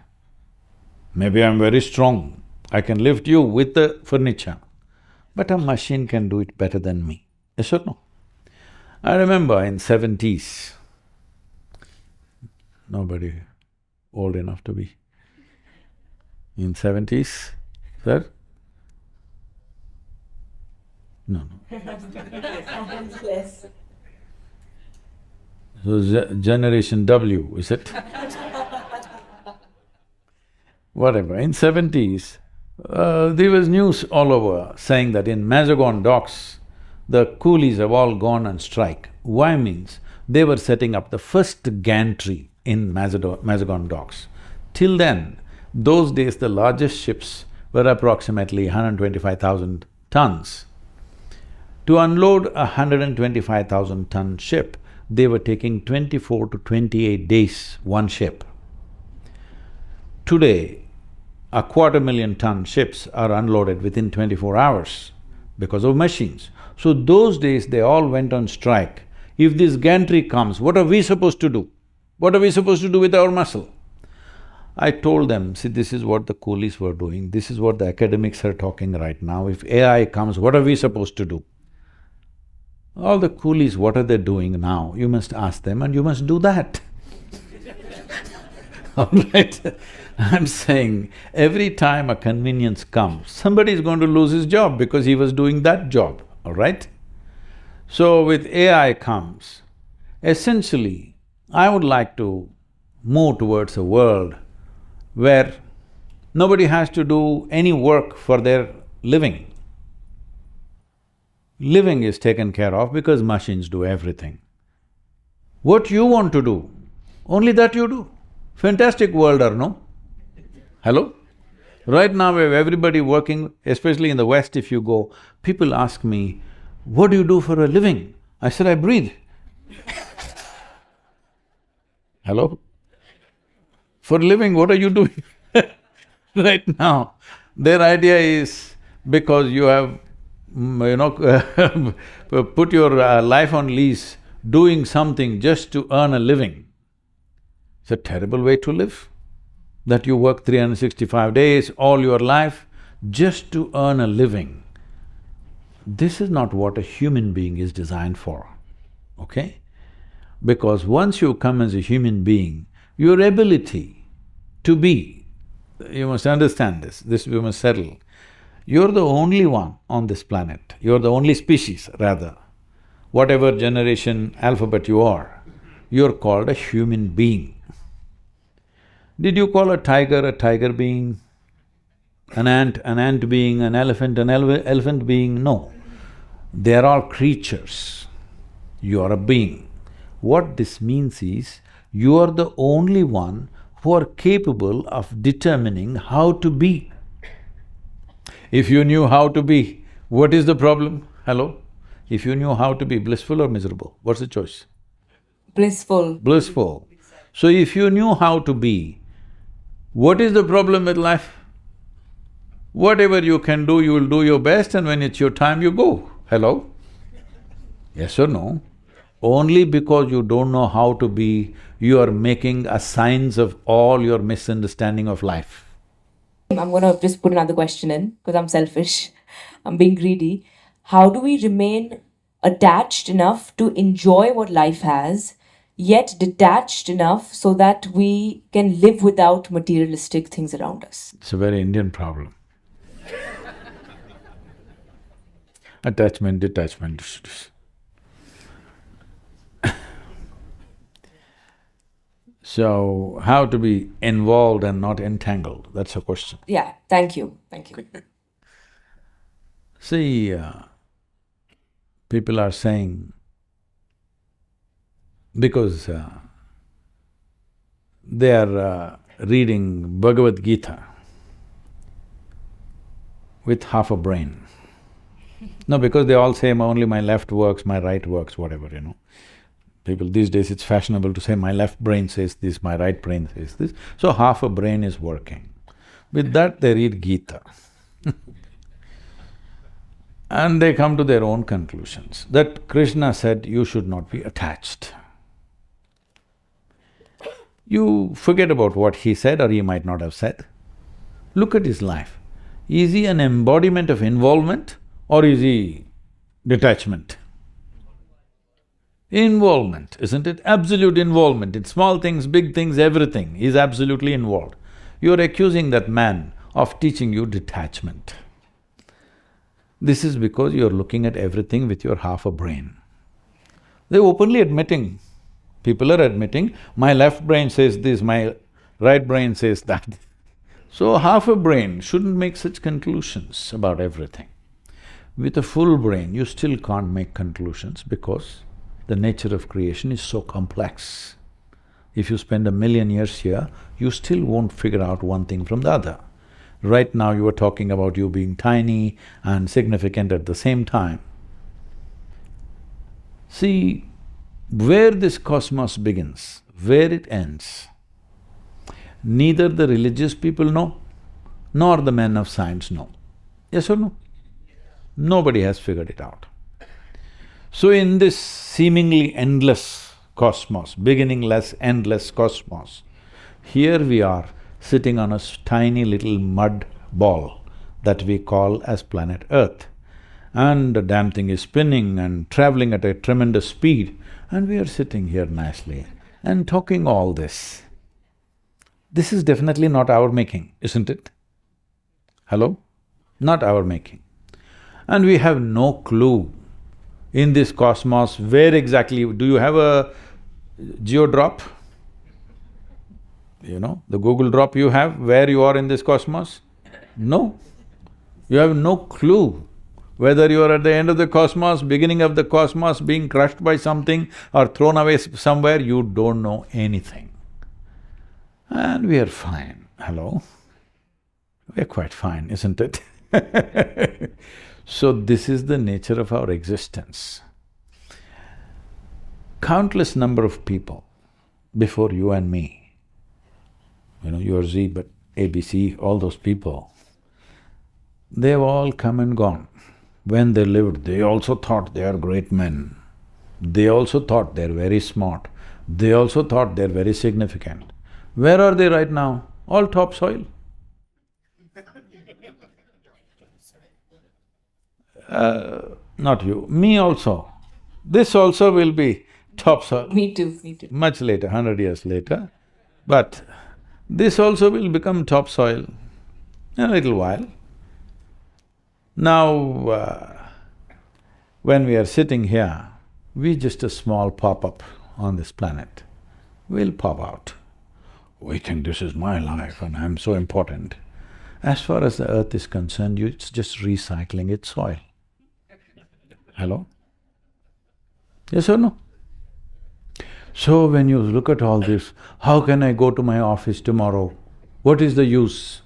maybe I'm very strong, I can lift you with the furniture, but a machine can do it better than me, yes or no? I remember in 70s, nobody old enough to be, in 70s, sir? No. So, generation W, is it? Whatever, in 70s, there was news all over saying that in Mazagon docks, the coolies have all gone on strike. Why means, they were setting up the first gantry in Mazagon docks. Till then, those days the largest ships were approximately 125,000 tons. To unload a 125,000-ton ship, they were taking 24 to 28 days, one ship. Today, a 250,000-ton ships are unloaded within 24 hours because of machines. So those days they all went on strike. If this gantry comes, what are we supposed to do? What are we supposed to do with our muscle? I told them, see, this is what the coolies were doing, this is what the academics are talking right now. If AI comes, what are we supposed to do? All the coolies, what are they doing now? You must ask them and you must do that. All right? I'm saying, every time a convenience comes, somebody is going to lose his job because he was doing that job, all right? So with AI comes, essentially, I would like to move towards a world where nobody has to do any work for their living. Living is taken care of because machines do everything. What you want to do, only that you do. Fantastic world, or no? Hello? Right now we have everybody working, especially in the West if you go, people ask me, what do you do for a living? I said, I breathe. Hello? For a living, what are you doing? Right now, their idea is because you have, put your life on lease, doing something just to earn a living. It's a terrible way to live, that you work 365 days, all your life, just to earn a living. This is not what a human being is designed for, okay? Because once you come as a human being, your ability to be, you must understand this we must settle. You're the only one on this planet, you're the only species rather. Whatever generation, alphabet you're called a human being. Did you call a tiger being? An ant being, an elephant being? No. They're all creatures. You are a being. What this means is, you are the only one who are capable of determining how to be. If you knew how to be, what is the problem? Hello? If you knew how to be blissful or miserable, what's the choice? Blissful. Blissful. So if you knew how to be, what is the problem with life? Whatever you can do, you will do your best, and when it's your time, you go. Hello? Yes or no? Only because you don't know how to be, you are making a signs of all your misunderstanding of life. I'm gonna just put another question in, because I'm selfish, I'm being greedy. How do we remain attached enough to enjoy what life has, yet detached enough so that we can live without materialistic things around us? It's a very Indian problem. Attachment, detachment. So, how to be involved and not entangled, that's a question. Yeah, thank you. See, people are saying, because they are reading Bhagavad Gita with half a brain. No, because they all say only my left works, my right works, whatever, People these days it's fashionable to say my left brain says this, my right brain says this, so half a brain is working. With that they read Gita and they come to their own conclusions, that Krishna said you should not be attached. You forget about what he said or he might not have said. Look at his life. Is he an embodiment of involvement or is he detachment? Involvement, isn't it? Absolute involvement in small things, big things, everything. He's absolutely involved. You're accusing that man of teaching you detachment. This is because you're looking at everything with your half a brain. They're openly admitting, people are admitting, my left brain says this, my right brain says that. So half a brain shouldn't make such conclusions about everything. With a full brain, you still can't make conclusions because the nature of creation is so complex. If you spend 1,000,000 years here, you still won't figure out one thing from the other. Right now you were talking about you being tiny and significant at the same time. See, where this cosmos begins, where it ends, neither the religious people know, nor the men of science know. Yes or no? Nobody has figured it out. So in this seemingly endless cosmos, beginningless, endless cosmos, here we are sitting on a tiny little mud ball that we call as planet Earth. And the damn thing is spinning and traveling at a tremendous speed, and we are sitting here nicely and talking all this. This is definitely not our making, isn't it? Hello? Not our making. And we have no clue in this cosmos where exactly… Do you have a geodrop? You know, the Google drop you have, where you are in this cosmos? No. You have no clue whether you are at the end of the cosmos, beginning of the cosmos, being crushed by something or thrown away somewhere, you don't know anything. And we are fine. Hello? We're quite fine, isn't it? So this is the nature of our existence. Countless number of people before you and me, you're Z, but ABC, all those people, they've all come and gone. When they lived, they also thought they are great men. They also thought they're very smart. They also thought they're very significant. Where are they right now? All topsoil. Not you, me also. This also will be topsoil. Me too, me too. Much later, 100 years later. But this also will become topsoil in a little while. Now, when we are sitting here, we're just a small pop-up on this planet. We'll pop out. We think this is my life and I'm so important. As far as the earth is concerned, it's just recycling its soil. Hello? Yes or no? So when you look at all this, how can I go to my office tomorrow? What is the use?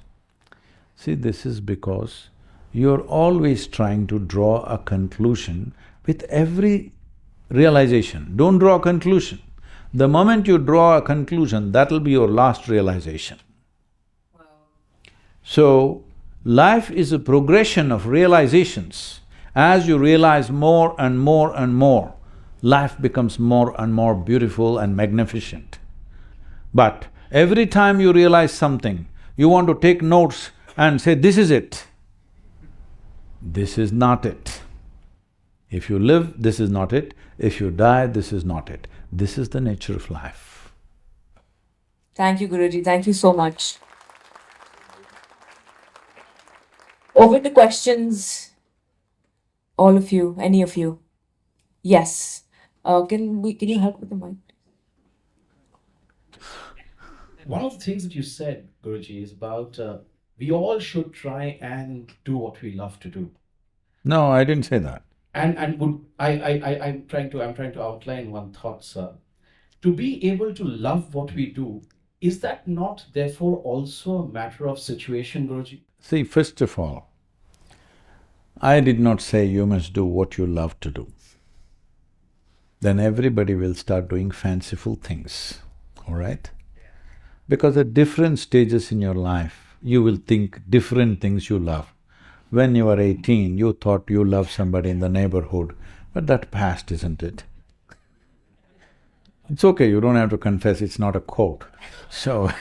See, this is because you're always trying to draw a conclusion with every realization. Don't draw a conclusion. The moment you draw a conclusion, that'll be your last realization. Wow. So, life is a progression of realizations. As you realize more and more and more, life becomes more and more beautiful and magnificent. But every time you realize something, you want to take notes and say, this is it. This is not it. If you live, this is not it. If you die, this is not it. This is the nature of life. Thank you, Guruji. Thank you so much. Open to questions, all of you, any of you. Yes. Can you help with the mic? One of the things that you said, Guruji, is about we all should try and do what we love to do. No, I didn't say that. And would I'm trying to outline one thought, sir. To be able to love what we do, is that not therefore also a matter of situation, Guruji? See, first of all, I did not say you must do what you love to do. Then everybody will start doing fanciful things, all right? Because at different stages in your life, you will think different things you love. When you were 18, you thought you loved somebody in the neighborhood, but that passed, isn't it? It's okay, you don't have to confess, it's not a quote. So,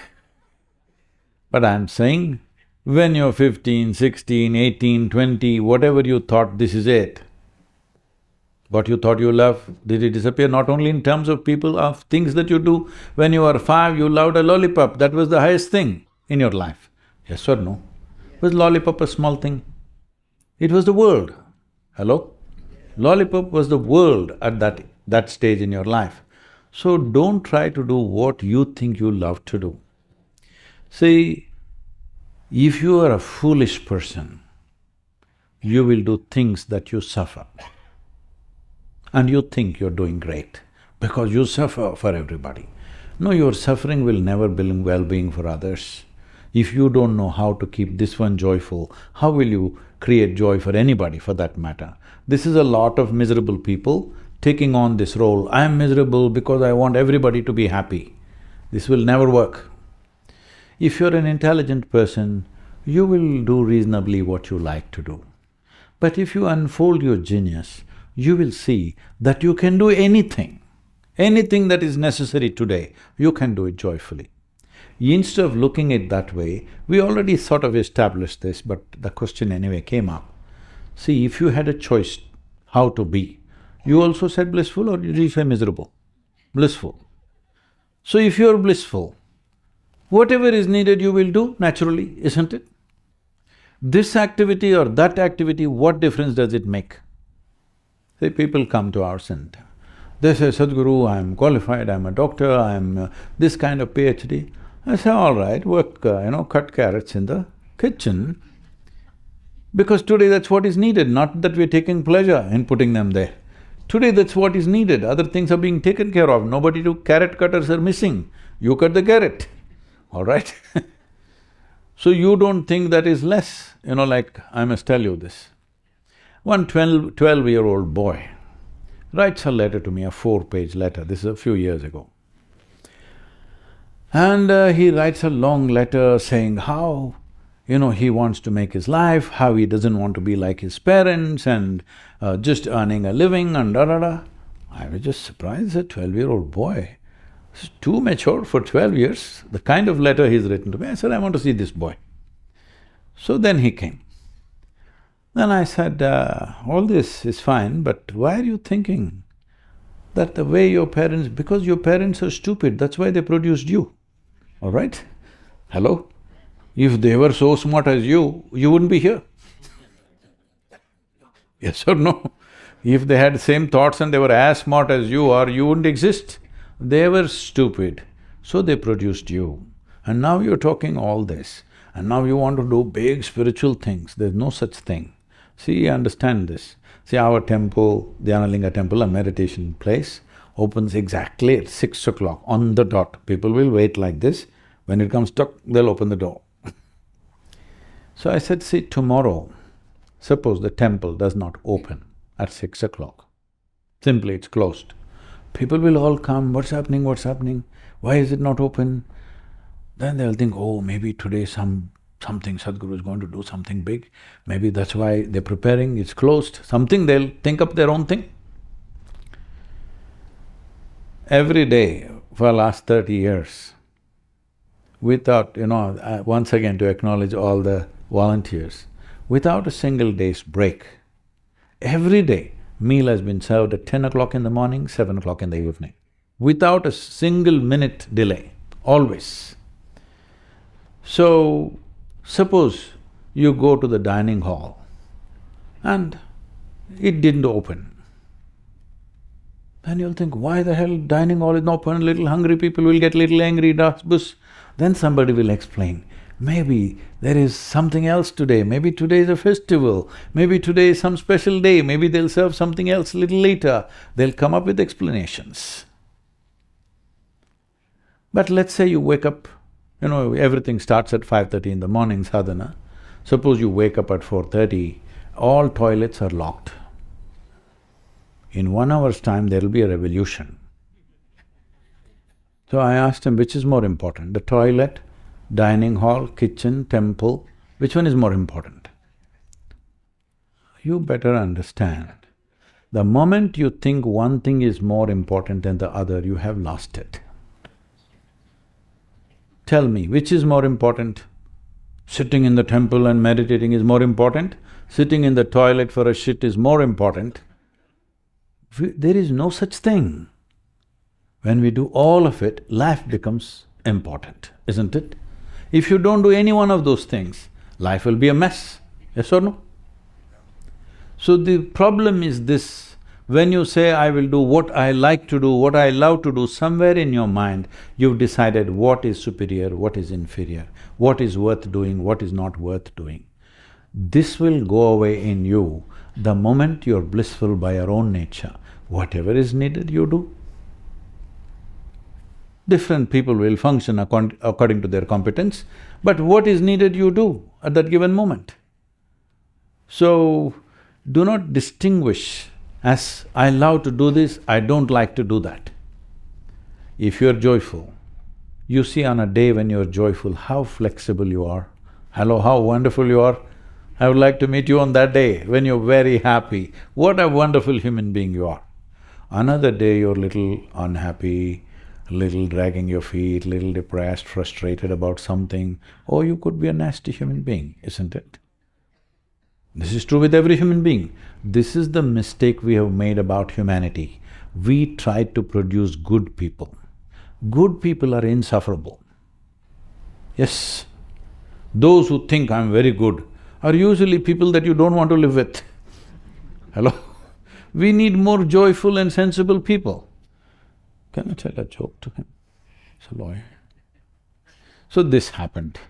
but I'm saying, when you're 15, 16, 18, 20, whatever you thought this is it, what you thought you love, did it disappear? Not only in terms of people, of things that you do. When you were 5, you loved a lollipop, that was the highest thing in your life. Yes or no? Was lollipop a small thing? It was the world. Hello? Lollipop was the world at that stage in your life. So don't try to do what you think you love to do. See, if you are a foolish person, you will do things that you suffer. And you think you're doing great because you suffer for everybody. No, your suffering will never bring well-being for others. If you don't know how to keep this one joyful, how will you create joy for anybody for that matter? This is a lot of miserable people taking on this role. I am miserable because I want everybody to be happy. This will never work. If you're an intelligent person, you will do reasonably what you like to do. But if you unfold your genius, you will see that you can do anything. Anything that is necessary today, you can do it joyfully. Instead of looking at it that way, we already sort of established this, but the question anyway came up. See, if you had a choice how to be, you also said blissful or did you say miserable? Blissful. So if you're blissful, whatever is needed you will do naturally, isn't it? This activity or that activity, what difference does it make? See, people come to our center, they say, Sadhguru, I'm qualified, I'm a doctor, I'm this kind of PhD. I say, all right, work, cut carrots in the kitchen, because today that's what is needed, not that we're taking pleasure in putting them there. Today that's what is needed, other things are being taken care of, nobody do… carrot cutters are missing, you cut the carrot, all right? So you don't think that is less, like I must tell you this. One 12-year-old boy writes a letter to me, a 4-page letter, this is a few years ago. And he writes a long letter saying how, he wants to make his life, how he doesn't want to be like his parents and just earning a living and da-da-da. I was just surprised, a 12-year-old boy. This is too mature for 12 years, the kind of letter he's written to me. I said, I want to see this boy. So then he came. Then I said, all this is fine, but why are you thinking that the way your parents… because your parents are stupid, that's why they produced you, all right? Hello? If they were so smart as you wouldn't be here. Yes or no? If they had the same thoughts and they were as smart as you are, you wouldn't exist. They were stupid, so they produced you. And now you're talking all this, and now you want to do big spiritual things, there's no such thing. See, understand this. See, our temple, Dhyanalinga temple, a meditation place, opens exactly at 6 o'clock, on the dot. People will wait like this, when it comes tuck, they'll open the door. So I said, see, tomorrow, suppose the temple does not open at 6 o'clock, simply it's closed. People will all come, what's happening, why is it not open? Then they'll think, oh, maybe today something, Sadhguru is going to do something big, maybe that's why they're preparing, it's closed, something, they'll think up their own thing. Every day for the last 30 years, without, once again to acknowledge all the volunteers, without a single day's break, every day meal has been served at 10 o'clock in the morning, 7 o'clock in the evening, without a single minute delay, always. So, suppose you go to the dining hall and it didn't open. Then you'll think, why the hell dining hall is not open, little hungry people will get little angry, bus. Then somebody will explain, maybe there is something else today, maybe today is a festival, maybe today is some special day, maybe they'll serve something else little later, they'll come up with explanations. But let's say you wake up, everything starts at 5:30 in the morning, sadhana. Suppose you wake up at 4:30, all toilets are locked. In 1 hour's time, there'll be a revolution. So I asked him, which is more important, the toilet, dining hall, kitchen, temple, which one is more important? You better understand, the moment you think one thing is more important than the other, you have lost it. Tell me, which is more important? Sitting in the temple and meditating is more important? Sitting in the toilet for a shit is more important? There is no such thing. When we do all of it, life becomes important, isn't it? If you don't do any one of those things, life will be a mess, yes or no? So the problem is this, when you say, I will do what I like to do, what I love to do, somewhere in your mind, you've decided what is superior, what is inferior, what is worth doing, what is not worth doing. This will go away in you the moment you're blissful by your own nature. Whatever is needed, you do. Different people will function according to their competence, but what is needed, you do at that given moment. So, do not distinguish as, I love to do this, I don't like to do that. If you're joyful, you see on a day when you're joyful, how flexible you are. Hello, how wonderful you are. I would like to meet you on that day when you're very happy. What a wonderful human being you are. Another day you're little unhappy, little dragging your feet, little depressed, frustrated about something, or you could be a nasty human being, isn't it? This is true with every human being. This is the mistake we have made about humanity. We tried to produce good people. Good people are insufferable. Yes, those who think I'm very good are usually people that you don't want to live with. Hello? We need more joyful and sensible people. Can I tell a joke to him? He's a lawyer. So this happened.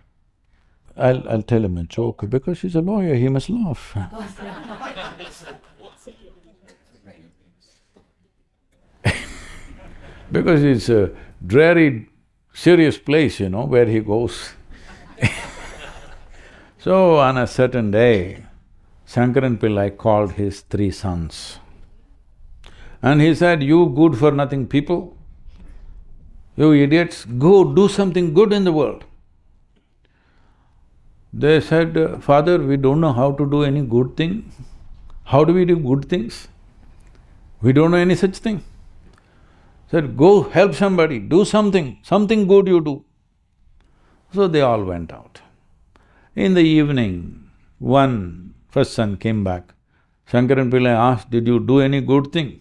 I'll tell him a joke because he's a lawyer, he must laugh. Because it's a dreary, serious place, where he goes. So on a certain day, Shankaran Pillai called his 3 sons. And he said, "You good-for-nothing people, you idiots, go do something good in the world." They said, "Father, we don't know how to do any good thing. How do we do good things? We don't know any such thing." Said, "Go help somebody, do something good you do." So they all went out. In the evening, one first son came back. Shankaran Pillai asked, "Did you do any good thing?"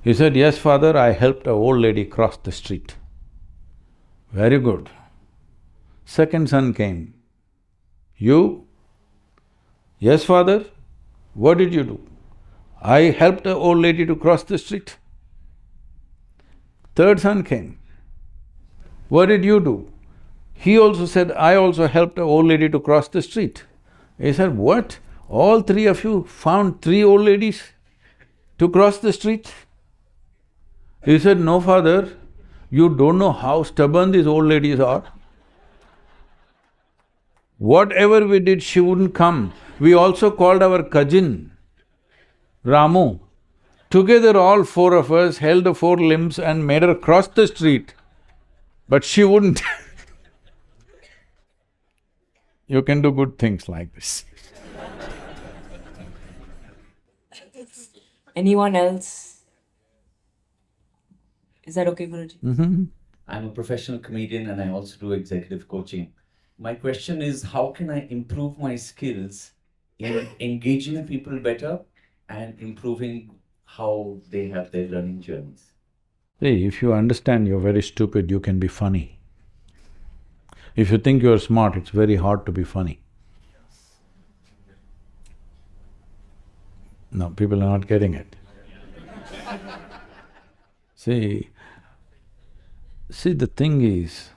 He said, "Yes, father, I helped an old lady cross the street." Very good. Second son came. "You?" "Yes, father." "What did you do?" "I helped an old lady to cross the street." Third son came. "What did you do?" He also said, "I also helped an old lady to cross the street." He said, "What? All 3 of you found 3 old ladies to cross the street?" He said, "No, father, you don't know how stubborn these old ladies are. Whatever we did, she wouldn't come. We also called our cousin, Ramu. Together all 4 of us held the 4 limbs and made her cross the street, but she wouldn't." You can do good things like this. Anyone else? Is that okay, Guruji? I'm a professional comedian and I also do executive coaching. My question is, how can I improve my skills in engaging people better and improving how they have their learning journeys? See, if you understand you're very stupid, you can be funny. If you think you're smart, it's very hard to be funny. No, people are not getting it. See, the thing is,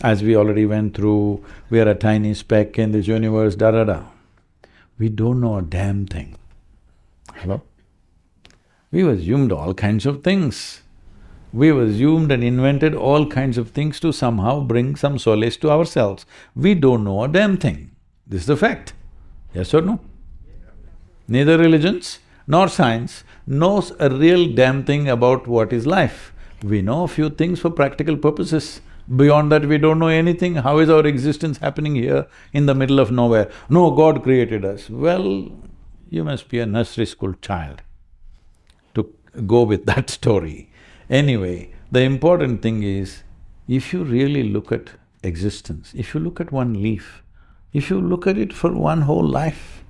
as we already went through, we are a tiny speck in this universe, da-da-da. We don't know a damn thing. Hello? We've assumed all kinds of things. We've assumed and invented all kinds of things to somehow bring some solace to ourselves. We don't know a damn thing. This is the fact. Yes or no? Neither religions nor science knows a real damn thing about what is life. We know a few things for practical purposes. Beyond that, we don't know anything. How is our existence happening here in the middle of nowhere? No, God created us. Well, you must be a nursery school child to go with that story. Anyway, the important thing is, if you really look at existence, if you look at one leaf, if you look at it for one whole life,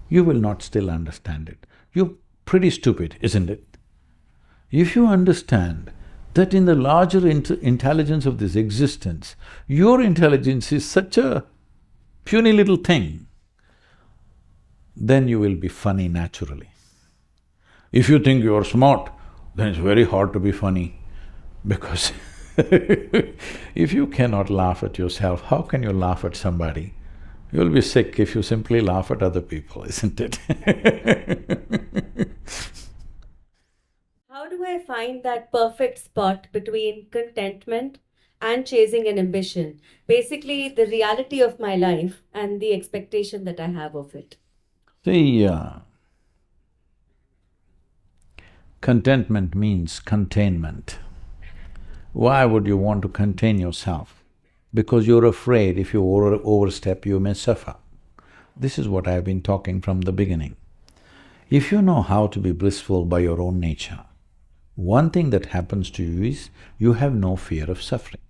you will not still understand it. You're pretty stupid, isn't it? If you understand that in the larger intelligence of this existence, your intelligence is such a puny little thing, then you will be funny naturally. If you think you're smart, then it's very hard to be funny, because if you cannot laugh at yourself, how can you laugh at somebody? You'll be sick if you simply laugh at other people, isn't it? How do I find that perfect spot between contentment and chasing an ambition? Basically, the reality of my life and the expectation that I have of it. See, contentment means containment. Why would you want to contain yourself? Because you're afraid if you overstep, you may suffer. This is what I've been talking from the beginning. If you know how to be blissful by your own nature, one thing that happens to you is you have no fear of suffering.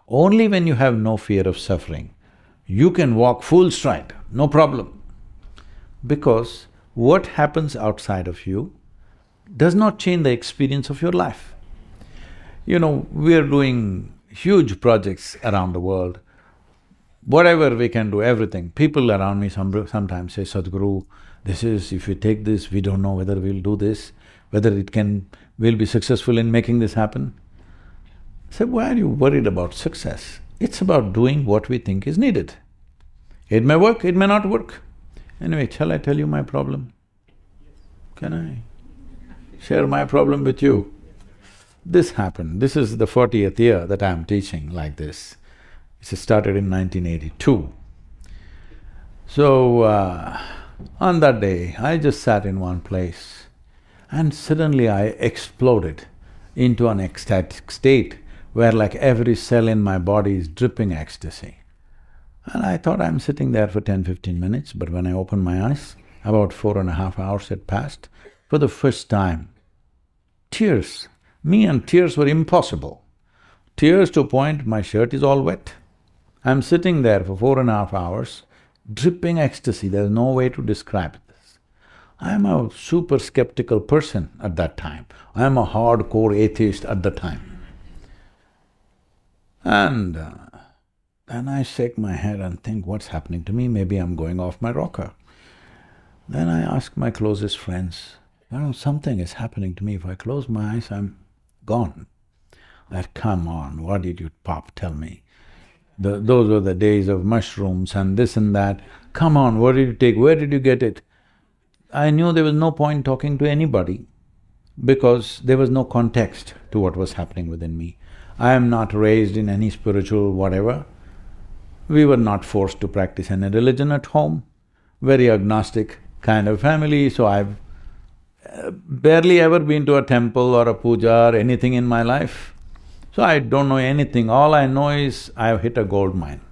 Only when you have no fear of suffering, you can walk full stride, no problem. Because what happens outside of you does not change the experience of your life. You know, we're doing huge projects around the world. Whatever we can do, everything. People around me sometimes say, Sadhguru, if you take this, we don't know whether we'll do this, whether we'll be successful in making this happen. I say, why are you worried about success? It's about doing what we think is needed. It may work, it may not work. Anyway, shall I tell you my problem? Can I share my problem with you? This happened. This is the 40th year that I'm teaching like this. It started in 1982. So, on that day, I just sat in one place and suddenly I exploded into an ecstatic state where like every cell in my body is dripping ecstasy. And I thought I'm sitting there for 10–15 minutes, but when I opened my eyes, about 4.5 hours had passed. For the first time, tears, me and tears were impossible. Tears to a point my shirt is all wet. I'm sitting there for 4.5 hours, dripping ecstasy, there's no way to describe this. I'm a super skeptical person at that time. I'm a hardcore atheist at the time. And then I shake my head and think, what's happening to me? Maybe I'm going off my rocker. Then I ask my closest friends, something is happening to me. If I close my eyes, I'm gone. Come on, what did you pop, tell me? Those were the days of mushrooms and this and that. Come on, what did you take? Where did you get it? I knew there was no point talking to anybody because there was no context to what was happening within me. I am not raised in any spiritual whatever. We were not forced to practice any religion at home, very agnostic kind of family, so I've barely ever been to a temple or a puja or anything in my life. So I don't know anything, all I know is I've hit a gold mine.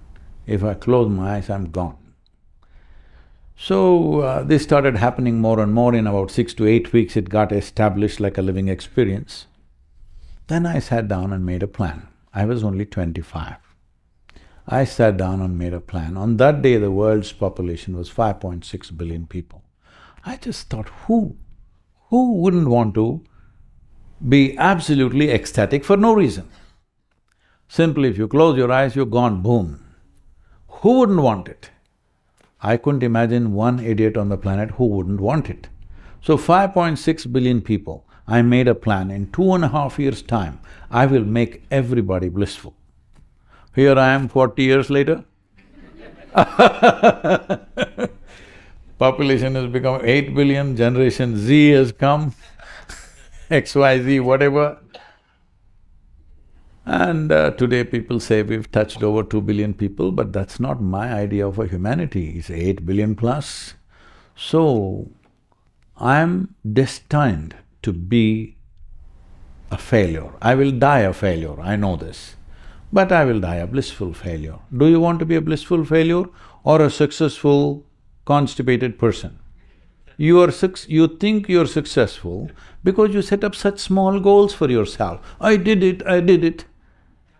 If I close my eyes, I'm gone. So this started happening more and more. In about 6 to 8 weeks, it got established like a living experience. Then I sat down and made a plan. I was only 25. I sat down and made a plan. On that day, the world's population was 5.6 billion people. I just thought, who wouldn't want to be absolutely ecstatic for no reason? Simply, if you close your eyes, you're gone, boom. Who wouldn't want it? I couldn't imagine one idiot on the planet who wouldn't want it. So 5.6 billion people, I made a plan, in 2.5 years' time, I will make everybody blissful. Here I am 40 years later. Population has become 8 billion, generation Z has come, XYZ, whatever. And today people say we've touched over 2 billion people, but that's not my idea of a humanity, it's 8 billion plus. So, I'm destined to be a failure. I will die a failure, I know this. But I will die a blissful failure. Do you want to be a blissful failure or a successful, constipated person? You think you're successful because you set up such small goals for yourself. I did it.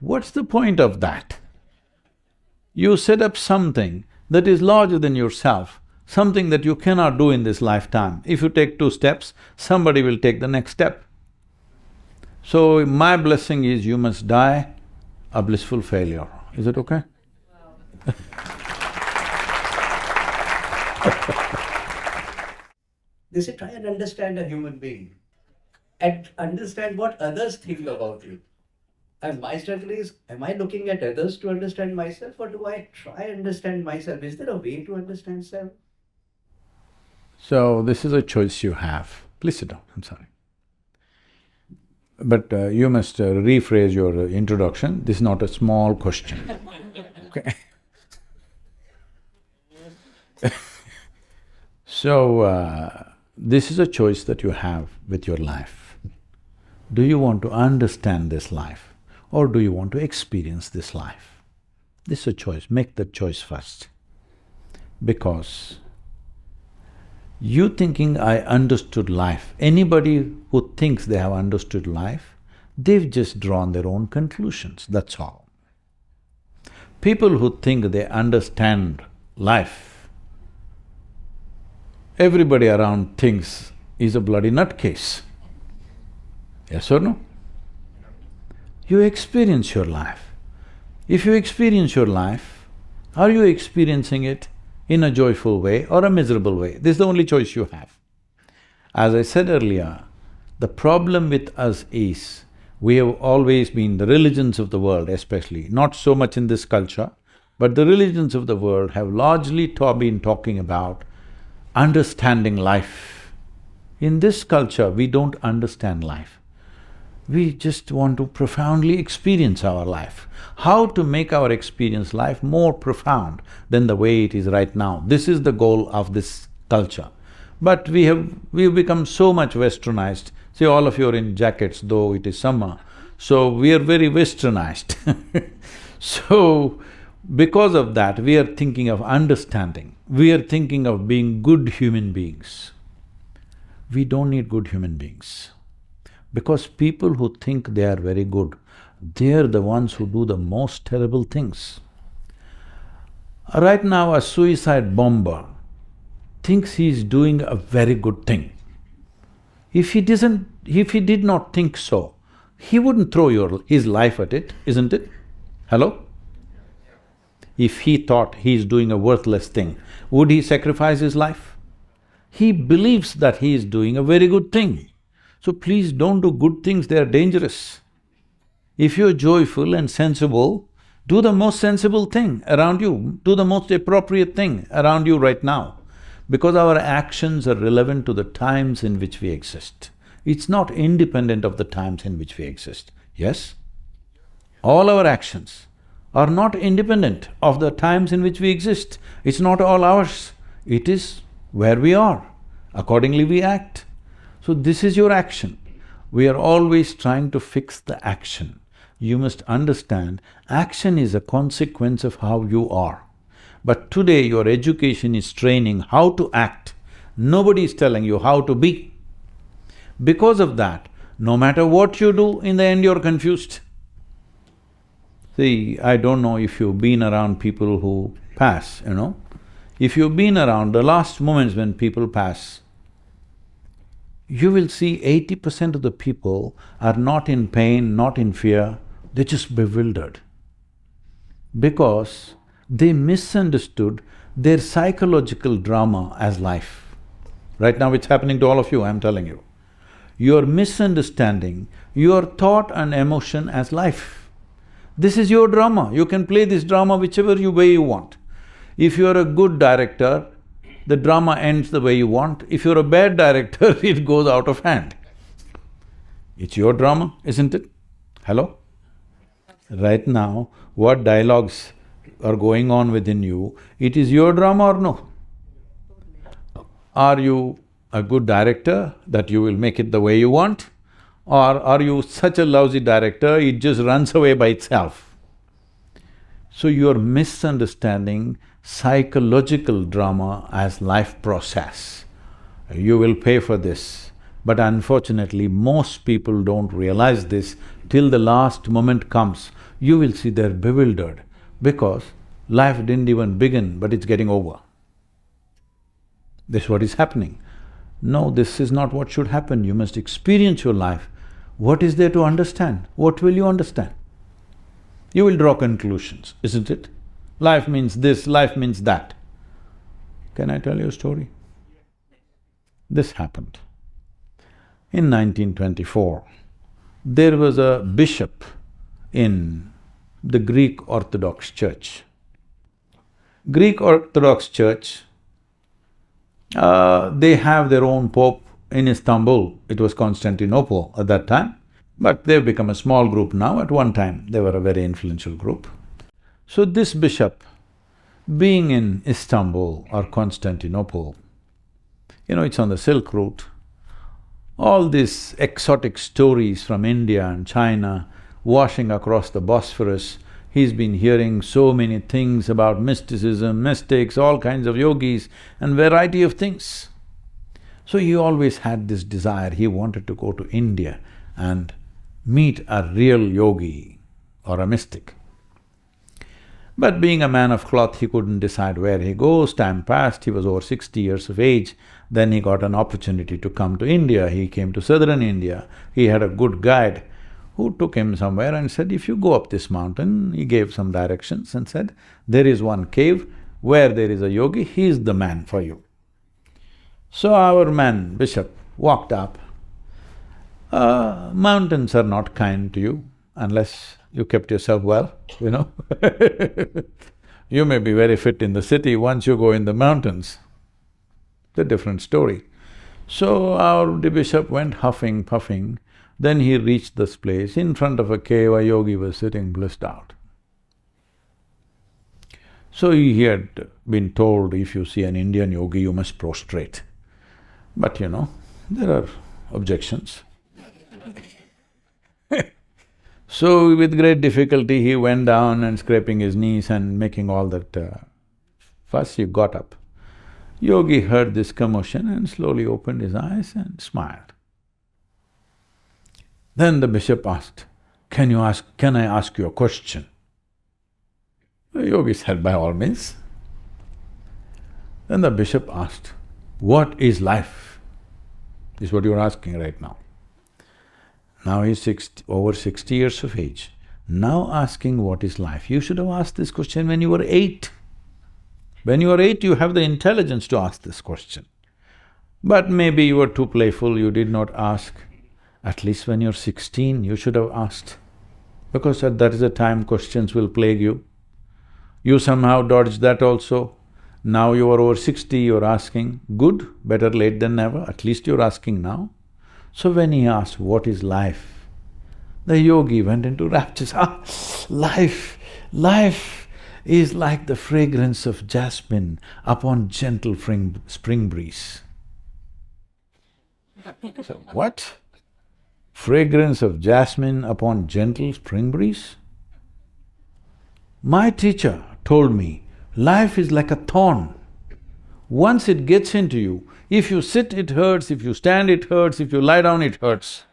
What's the point of that? You set up something that is larger than yourself, something that you cannot do in this lifetime. If you take 2 steps, somebody will take the next step. So my blessing is you must die a blissful failure. Is it okay? They say try and understand a human being and understand what others think about you. And my struggle is, am I looking at others to understand myself, or do I try and understand myself? Is there a way to understand self? So this is a choice you have. Please sit down, I'm sorry. But you must rephrase your introduction. This is not a small question, okay? So, this is a choice that you have with your life. Do you want to understand this life or do you want to experience this life? This is a choice, make that choice first. Because You thinking, I understood life. Anybody who thinks they have understood life, they've just drawn their own conclusions, that's all. People who think they understand life, everybody around thinks is a bloody nutcase. Yes or no? You experience your life. If you experience your life, are you experiencing it in a joyful way or a miserable way? This is the only choice you have. As I said earlier, the problem with us is, we have always been, the religions of the world especially, not so much in this culture, but the religions of the world have largely been talking about understanding life. In this culture, we don't understand life. We just want to profoundly experience our life. How to make our experience life more profound than the way it is right now. This is the goal of this culture. But we've become so much westernized. See, all of you are in jackets, though it is summer, so we are very westernized. So, because of that, we are thinking of understanding, we are thinking of being good human beings. We don't need good human beings. Because people who think they are very good, they're the ones who do the most terrible things. Right now, a suicide bomber thinks he's doing a very good thing. If he did not think so, he wouldn't throw his life at it, isn't it? Hello? If he thought he's doing a worthless thing, would he sacrifice his life? He believes that he is doing a very good thing. So please don't do good things, they are dangerous. If you're joyful and sensible, do the most sensible thing around you, do the most appropriate thing around you right now. Because our actions are relevant to the times in which we exist. It's not independent of the times in which we exist, yes? All our actions are not independent of the times in which we exist. It's not all ours, it is where we are. Accordingly we act. So this is your action. We are always trying to fix the action. You must understand, action is a consequence of how you are. But today your education is training how to act. Nobody is telling you how to be. Because of that, no matter what you do, in the end you're confused. See, I don't know if you've been around people who pass, you know. If you've been around the last moments when people pass, you will see 80% of the people are not in pain, not in fear, they're just bewildered. Because they misunderstood their psychological drama as life. Right now it's happening to all of you, I'm telling you. You're misunderstanding your thought and emotion as life. This is your drama, you can play this drama whichever way you want. If you're a good director, the drama ends the way you want. If you're a bad director, it goes out of hand. It's your drama, isn't it? Hello? Right now, what dialogues are going on within you, it is your drama or no? Are you a good director that you will make it the way you want? Or are you such a lousy director, it just runs away by itself? So you're misunderstanding psychological drama as life process. You will pay for this. But unfortunately, most people don't realize this till the last moment comes. You will see they're bewildered because life didn't even begin, but it's getting over. This is what is happening. No, this is not what should happen. You must experience your life. What is there to understand? What will you understand? You will draw conclusions, isn't it? Life means this, life means that. Can I tell you a story? This happened. In 1924, there was a bishop in the Greek Orthodox Church. Greek Orthodox Church, they have their own pope in Istanbul. It was Constantinople at that time, but they've become a small group now. At one time, they were a very influential group. So this bishop, being in Istanbul or Constantinople, you know, it's on the Silk Route, all these exotic stories from India and China washing across the Bosphorus, he's been hearing so many things about mysticism, mystics, all kinds of yogis and variety of things. So he always had this desire, he wanted to go to India and meet a real yogi or a mystic. But being a man of cloth, he couldn't decide where he goes. Time passed, he was over 60 years of age. Then he got an opportunity to come to India. He came to southern India. He had a good guide who took him somewhere and said, if you go up this mountain, he gave some directions and said, there is one cave where there is a yogi, he is the man for you. So our man, bishop, walked up. Mountains are not kind to you unless you kept yourself well, you know. You may be very fit in the city, once you go in the mountains, it's a different story. So our bishop went huffing, puffing, then he reached this place. In front of a cave, a yogi was sitting blissed out. So he had been told, if you see an Indian yogi, you must prostrate. But you know, there are objections. So with great difficulty, he went down and scraping his knees and making all that fuss, he got up. Yogi heard this commotion and slowly opened his eyes and smiled. Then the bishop asked, can I ask you a question? The yogi said, by all means. Then the bishop asked, what is life? Is what you're asking right now. Now he's over 60 years of age, now asking what is life. You should have asked this question when you were 8. When you were 8, you have the intelligence to ask this question. But maybe you were too playful, you did not ask. At least when you're 16, you should have asked, because that is the time questions will plague you. You somehow dodged that also. Now you are over 60, you're asking. Good, better late than never, at least you're asking now. So when he asked, what is life? The yogi went into raptures. Life is like the fragrance of jasmine upon gentle spring breeze. So, what? Fragrance of jasmine upon gentle spring breeze? My teacher told me, life is like a thorn. Once it gets into you, if you sit, it hurts, if you stand, it hurts, if you lie down, it hurts.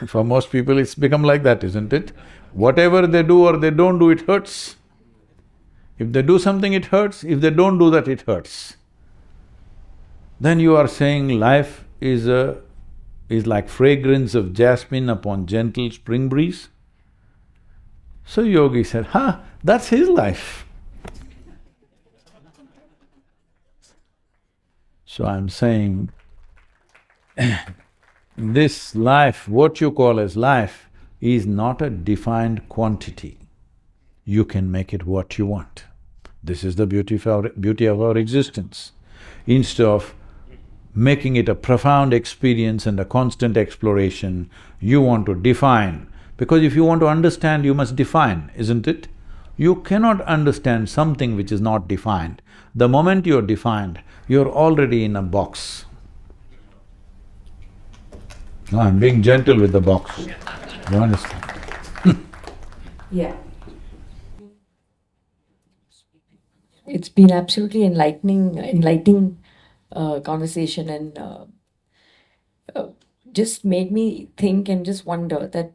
For most people, it's become like that, isn't it? Whatever they do or they don't do, it hurts. If they do something, it hurts, if they don't do that, it hurts. Then you are saying life is like fragrance of jasmine upon gentle spring breeze? So yogi said, that's his life. So I'm saying, this life, what you call as life, is not a defined quantity. You can make it what you want. This is the beauty of our existence. Instead of making it a profound experience and a constant exploration, you want to define. Because if you want to understand, you must define, isn't it? You cannot understand something which is not defined. The moment you're defined, you're already in a box. No, I'm being gentle with the box, you understand? Yeah. It's been absolutely enlightening conversation, and just made me think and just wonder that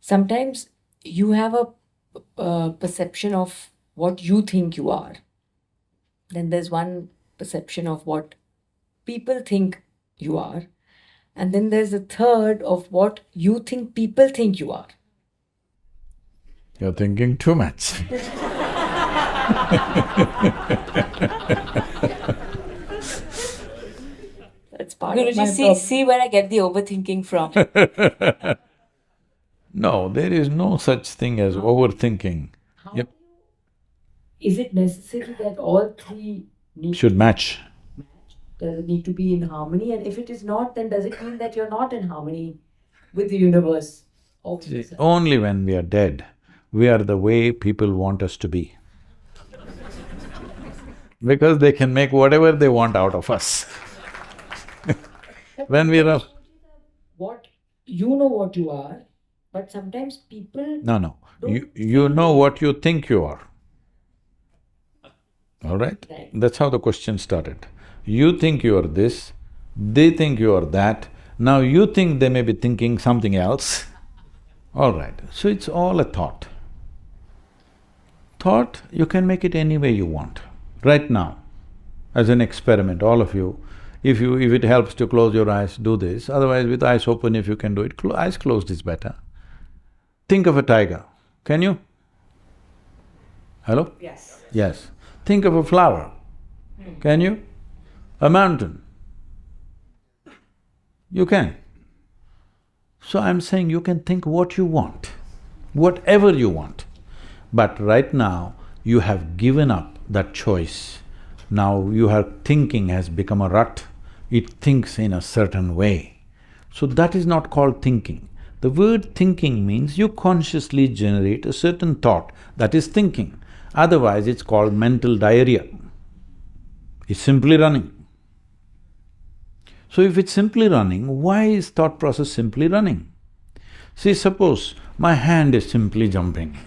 sometimes you have a perception of what you think you are. Then there's one perception of what people think you are. And then there's a third of what you think people think you are. You're thinking too much. That's part of my see where I get the overthinking from. No, there is no such thing as overthinking. Yep. Is it necessary that all three Should match. Does it need to be in harmony? And if it is not, then does it mean that you're not in harmony with the universe? See, only when we are dead, we are the way people want us to be. Because they can make whatever they want out of us. When we are… What you know what you are, but sometimes people… No, you know what you think you are. all right? Right. That's how the question started. You think you are this, they think you are that, now you think they may be thinking something else. All right, so it's all a thought. Thought, you can make it any way you want. Right now, as an experiment, all of you, if it helps to close your eyes, do this. Otherwise, with eyes open, if you can do it, eyes closed is better. Think of a tiger, can you? Hello? Yes. Yes. Think of a flower, can you? A mountain. You can. So I'm saying you can think what you want, whatever you want. But right now, you have given up that choice. Now your thinking has become a rut, it thinks in a certain way. So that is not called thinking. The word thinking means you consciously generate a certain thought, that is thinking. Otherwise, it's called mental diarrhea. It's simply running. So if it's simply running, why is thought process simply running? See, suppose my hand is simply jumping.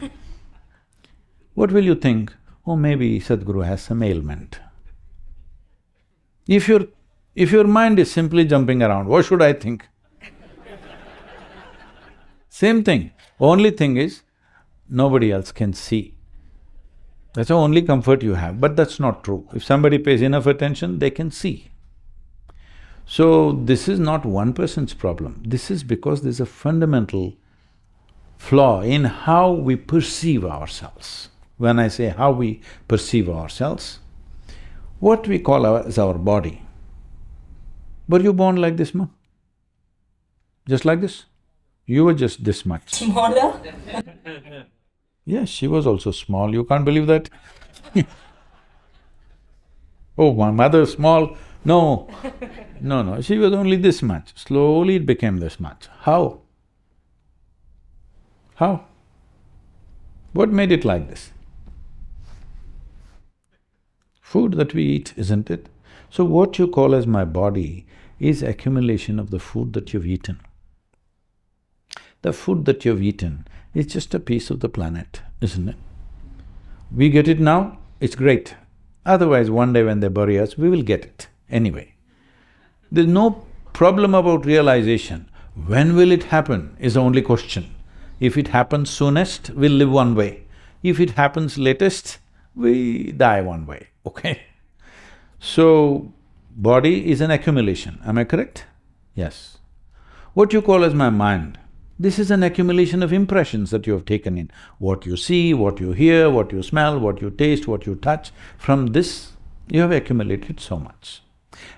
What will you think? Oh, maybe Sadhguru has some ailment. If your mind is simply jumping around, what should I think? Same thing, only thing is, nobody else can see. That's the only comfort you have, but that's not true. If somebody pays enough attention, they can see. So, this is not one person's problem, this is because there's a fundamental flaw in how we perceive ourselves. When I say how we perceive ourselves, what we call as our body. Were you born like this, ma? Just like this? You were just this much. Smaller? Yes, she was also small, you can't believe that? Oh, my mother small? No. No, she was only this much. Slowly it became this much. How? How? What made it like this? Food that we eat, isn't it? So what you call as my body is accumulation of the food that you've eaten. The food that you've eaten is just a piece of the planet, isn't it? We get it now, it's great. Otherwise, one day when they bury us, we will get it anyway. There's no problem about realization. When will it happen is the only question. If it happens soonest, we'll live one way. If it happens latest, we die one way, okay? So, body is an accumulation, am I correct? Yes. What you call as my mind, this is an accumulation of impressions that you have taken in. What you see, what you hear, what you smell, what you taste, what you touch, from this you have accumulated so much.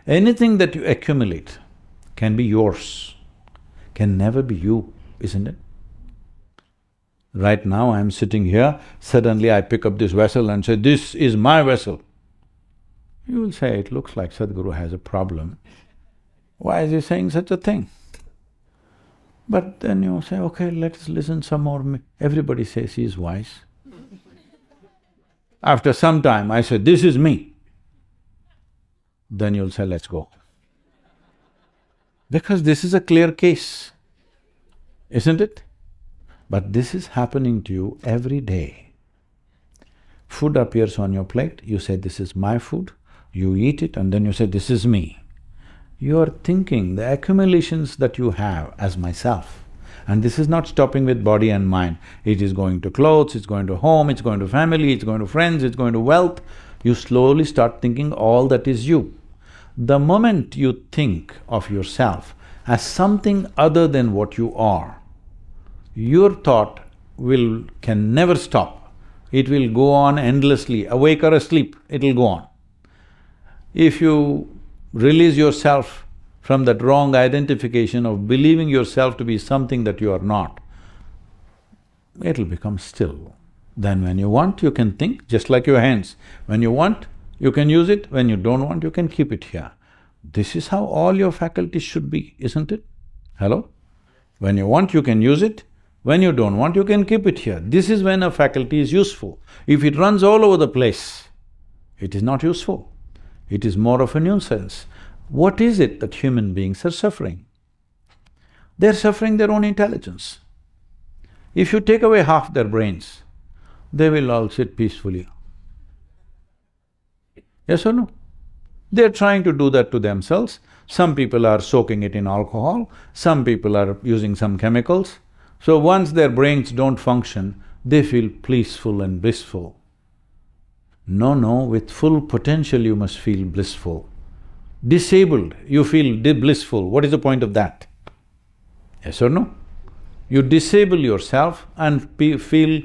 Anything that you accumulate can be yours, can never be you, isn't it? Right now I'm sitting here, suddenly I pick up this vessel and say, this is my vessel. You will say, it looks like Sadhguru has a problem. Why is he saying such a thing? But then you say, okay, let us listen some more. Everybody says he is wise. After some time, I say, this is me. Then you'll say, let's go. Because this is a clear case, isn't it? But this is happening to you every day. Food appears on your plate, you say, this is my food, you eat it and then you say, this is me. You are thinking the accumulations that you have as myself. And this is not stopping with body and mind. It is going to clothes, it's going to home, it's going to family, it's going to friends, it's going to wealth. You slowly start thinking all that is you. The moment you think of yourself as something other than what you are, your thought can never stop. It will go on endlessly, awake or asleep, it'll go on. If you release yourself from that wrong identification of believing yourself to be something that you are not, it'll become still. Then when you want, you can think, just like your hands. When you want, you can use it, when you don't want, you can keep it here. This is how all your faculties should be, isn't it? Hello? When you want, you can use it, when you don't want, you can keep it here. This is when a faculty is useful. If it runs all over the place, it is not useful. It is more of a nuisance. What is it that human beings are suffering? They're suffering their own intelligence. If you take away half their brains, they will all sit peacefully. Yes or no? They're trying to do that to themselves. Some people are soaking it in alcohol, some people are using some chemicals. So once their brains don't function, they feel peaceful and blissful. No, with full potential you must feel blissful. Disabled, you feel blissful, what is the point of that? Yes or no? You disable yourself and feel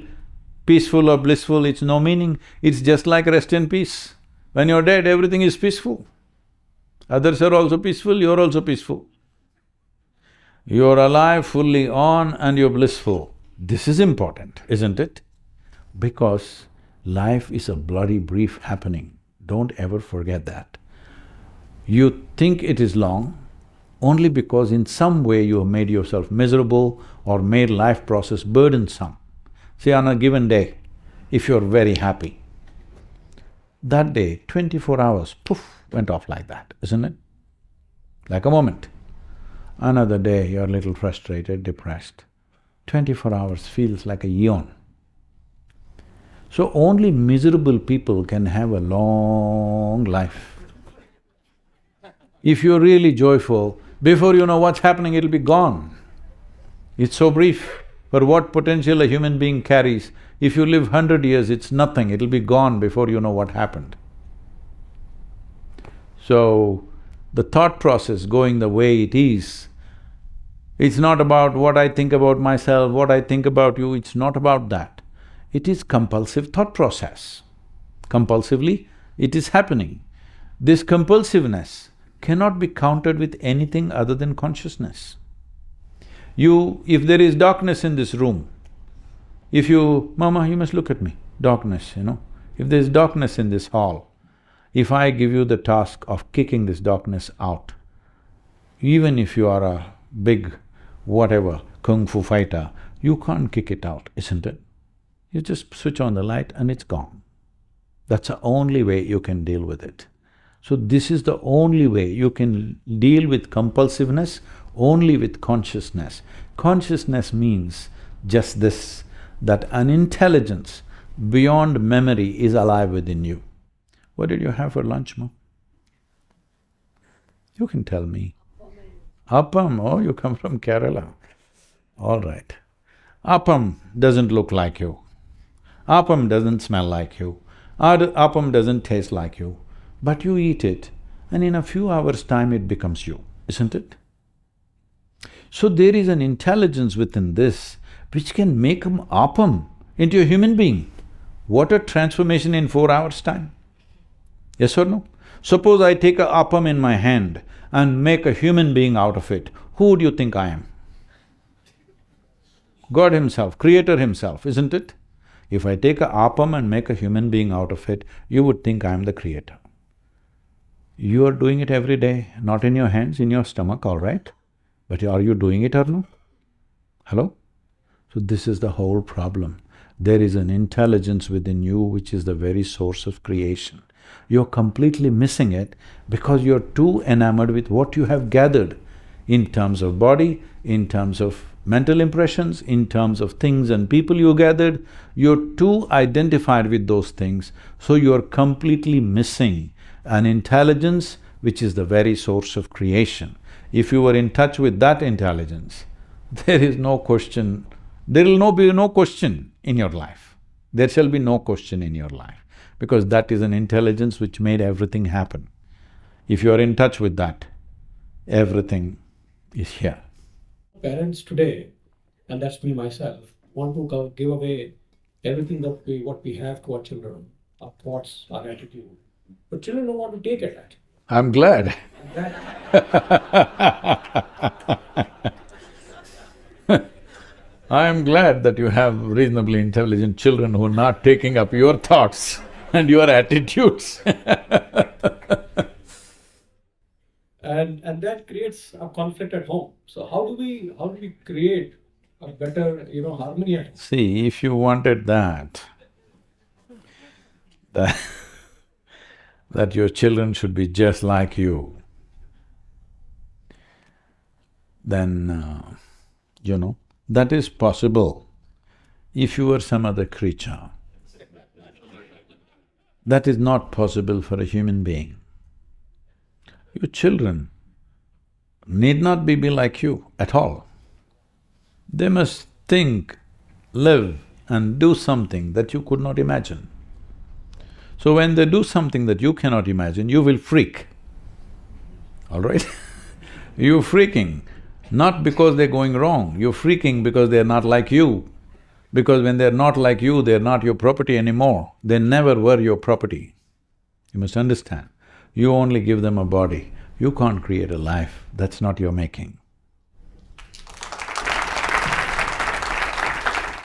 peaceful or blissful, it's no meaning. It's just like rest in peace. When you're dead, everything is peaceful. Others are also peaceful, you're also peaceful. You're alive, fully on, and you're blissful. This is important, isn't it? Because life is a bloody brief happening. Don't ever forget that. You think it is long only because in some way you have made yourself miserable or made life process burdensome. See, on a given day, if you're very happy, that day, 24 hours, poof, went off like that, isn't it? Like a moment. Another day, you're a little frustrated, depressed. 24 hours feels like a eon. So only miserable people can have a long life. If you're really joyful, before you know what's happening, it'll be gone. It's so brief. For what potential a human being carries, if you live 100 years, it's nothing, it'll be gone before you know what happened. So, the thought process going the way it is, it's not about what I think about myself, what I think about you, it's not about that. It is compulsive thought process. Compulsively, it is happening. This compulsiveness cannot be countered with anything other than consciousness. If there is darkness in this room, Mama, you must look at me, darkness, If there's darkness in this hall, if I give you the task of kicking this darkness out, even if you are a big whatever kung fu fighter, you can't kick it out, isn't it? You just switch on the light and it's gone. That's the only way you can deal with it. So this is the only way you can deal with compulsiveness, only with consciousness. Consciousness means just this, that an intelligence beyond memory is alive within you. What did you have for lunch, Mom? You can tell me. Appam, oh, you come from Kerala. All right. Appam doesn't look like you. Appam doesn't smell like you. Appam doesn't taste like you. But you eat it, and in a few hours' time it becomes you, isn't it? So there is an intelligence within this which can make an appam into a human being. What a transformation in 4 hours' time. Yes or no? Suppose I take a appam in my hand and make a human being out of it, who would you think I am? God himself, creator himself, isn't it? If I take a appam and make a human being out of it, you would think I am the creator. You are doing it every day, not in your hands, in your stomach, all right? But are you doing it or no? Hello? So this is the whole problem. There is an intelligence within you which is the very source of creation. You're completely missing it because you're too enamored with what you have gathered in terms of body, in terms of mental impressions, in terms of things and people you gathered. You're too identified with those things, so you're completely missing an intelligence which is the very source of creation. If you were in touch with that intelligence, there is no question, there will be no question in your life. There shall be no question in your life, because that is an intelligence which made everything happen. If you are in touch with that, everything is here. Parents today, and that's me myself, want to give away everything what we have to our children, our thoughts, our attitude. But children don't want to take it. I'm glad. I am glad that you have reasonably intelligent children who are not taking up your thoughts and your attitudes. And that creates a conflict at home. So how do we create a better, harmony at home? See, if you wanted that your children should be just like you, then, that is possible if you were some other creature. That is not possible for a human being. Your children need not be like you at all. They must think, live and do something that you could not imagine. So when they do something that you cannot imagine, you will freak, all right? You're freaking, not because they're going wrong, you're freaking because they're not like you. Because when they're not like you, they're not your property anymore. They never were your property. You must understand, you only give them a body, you can't create a life, that's not your making.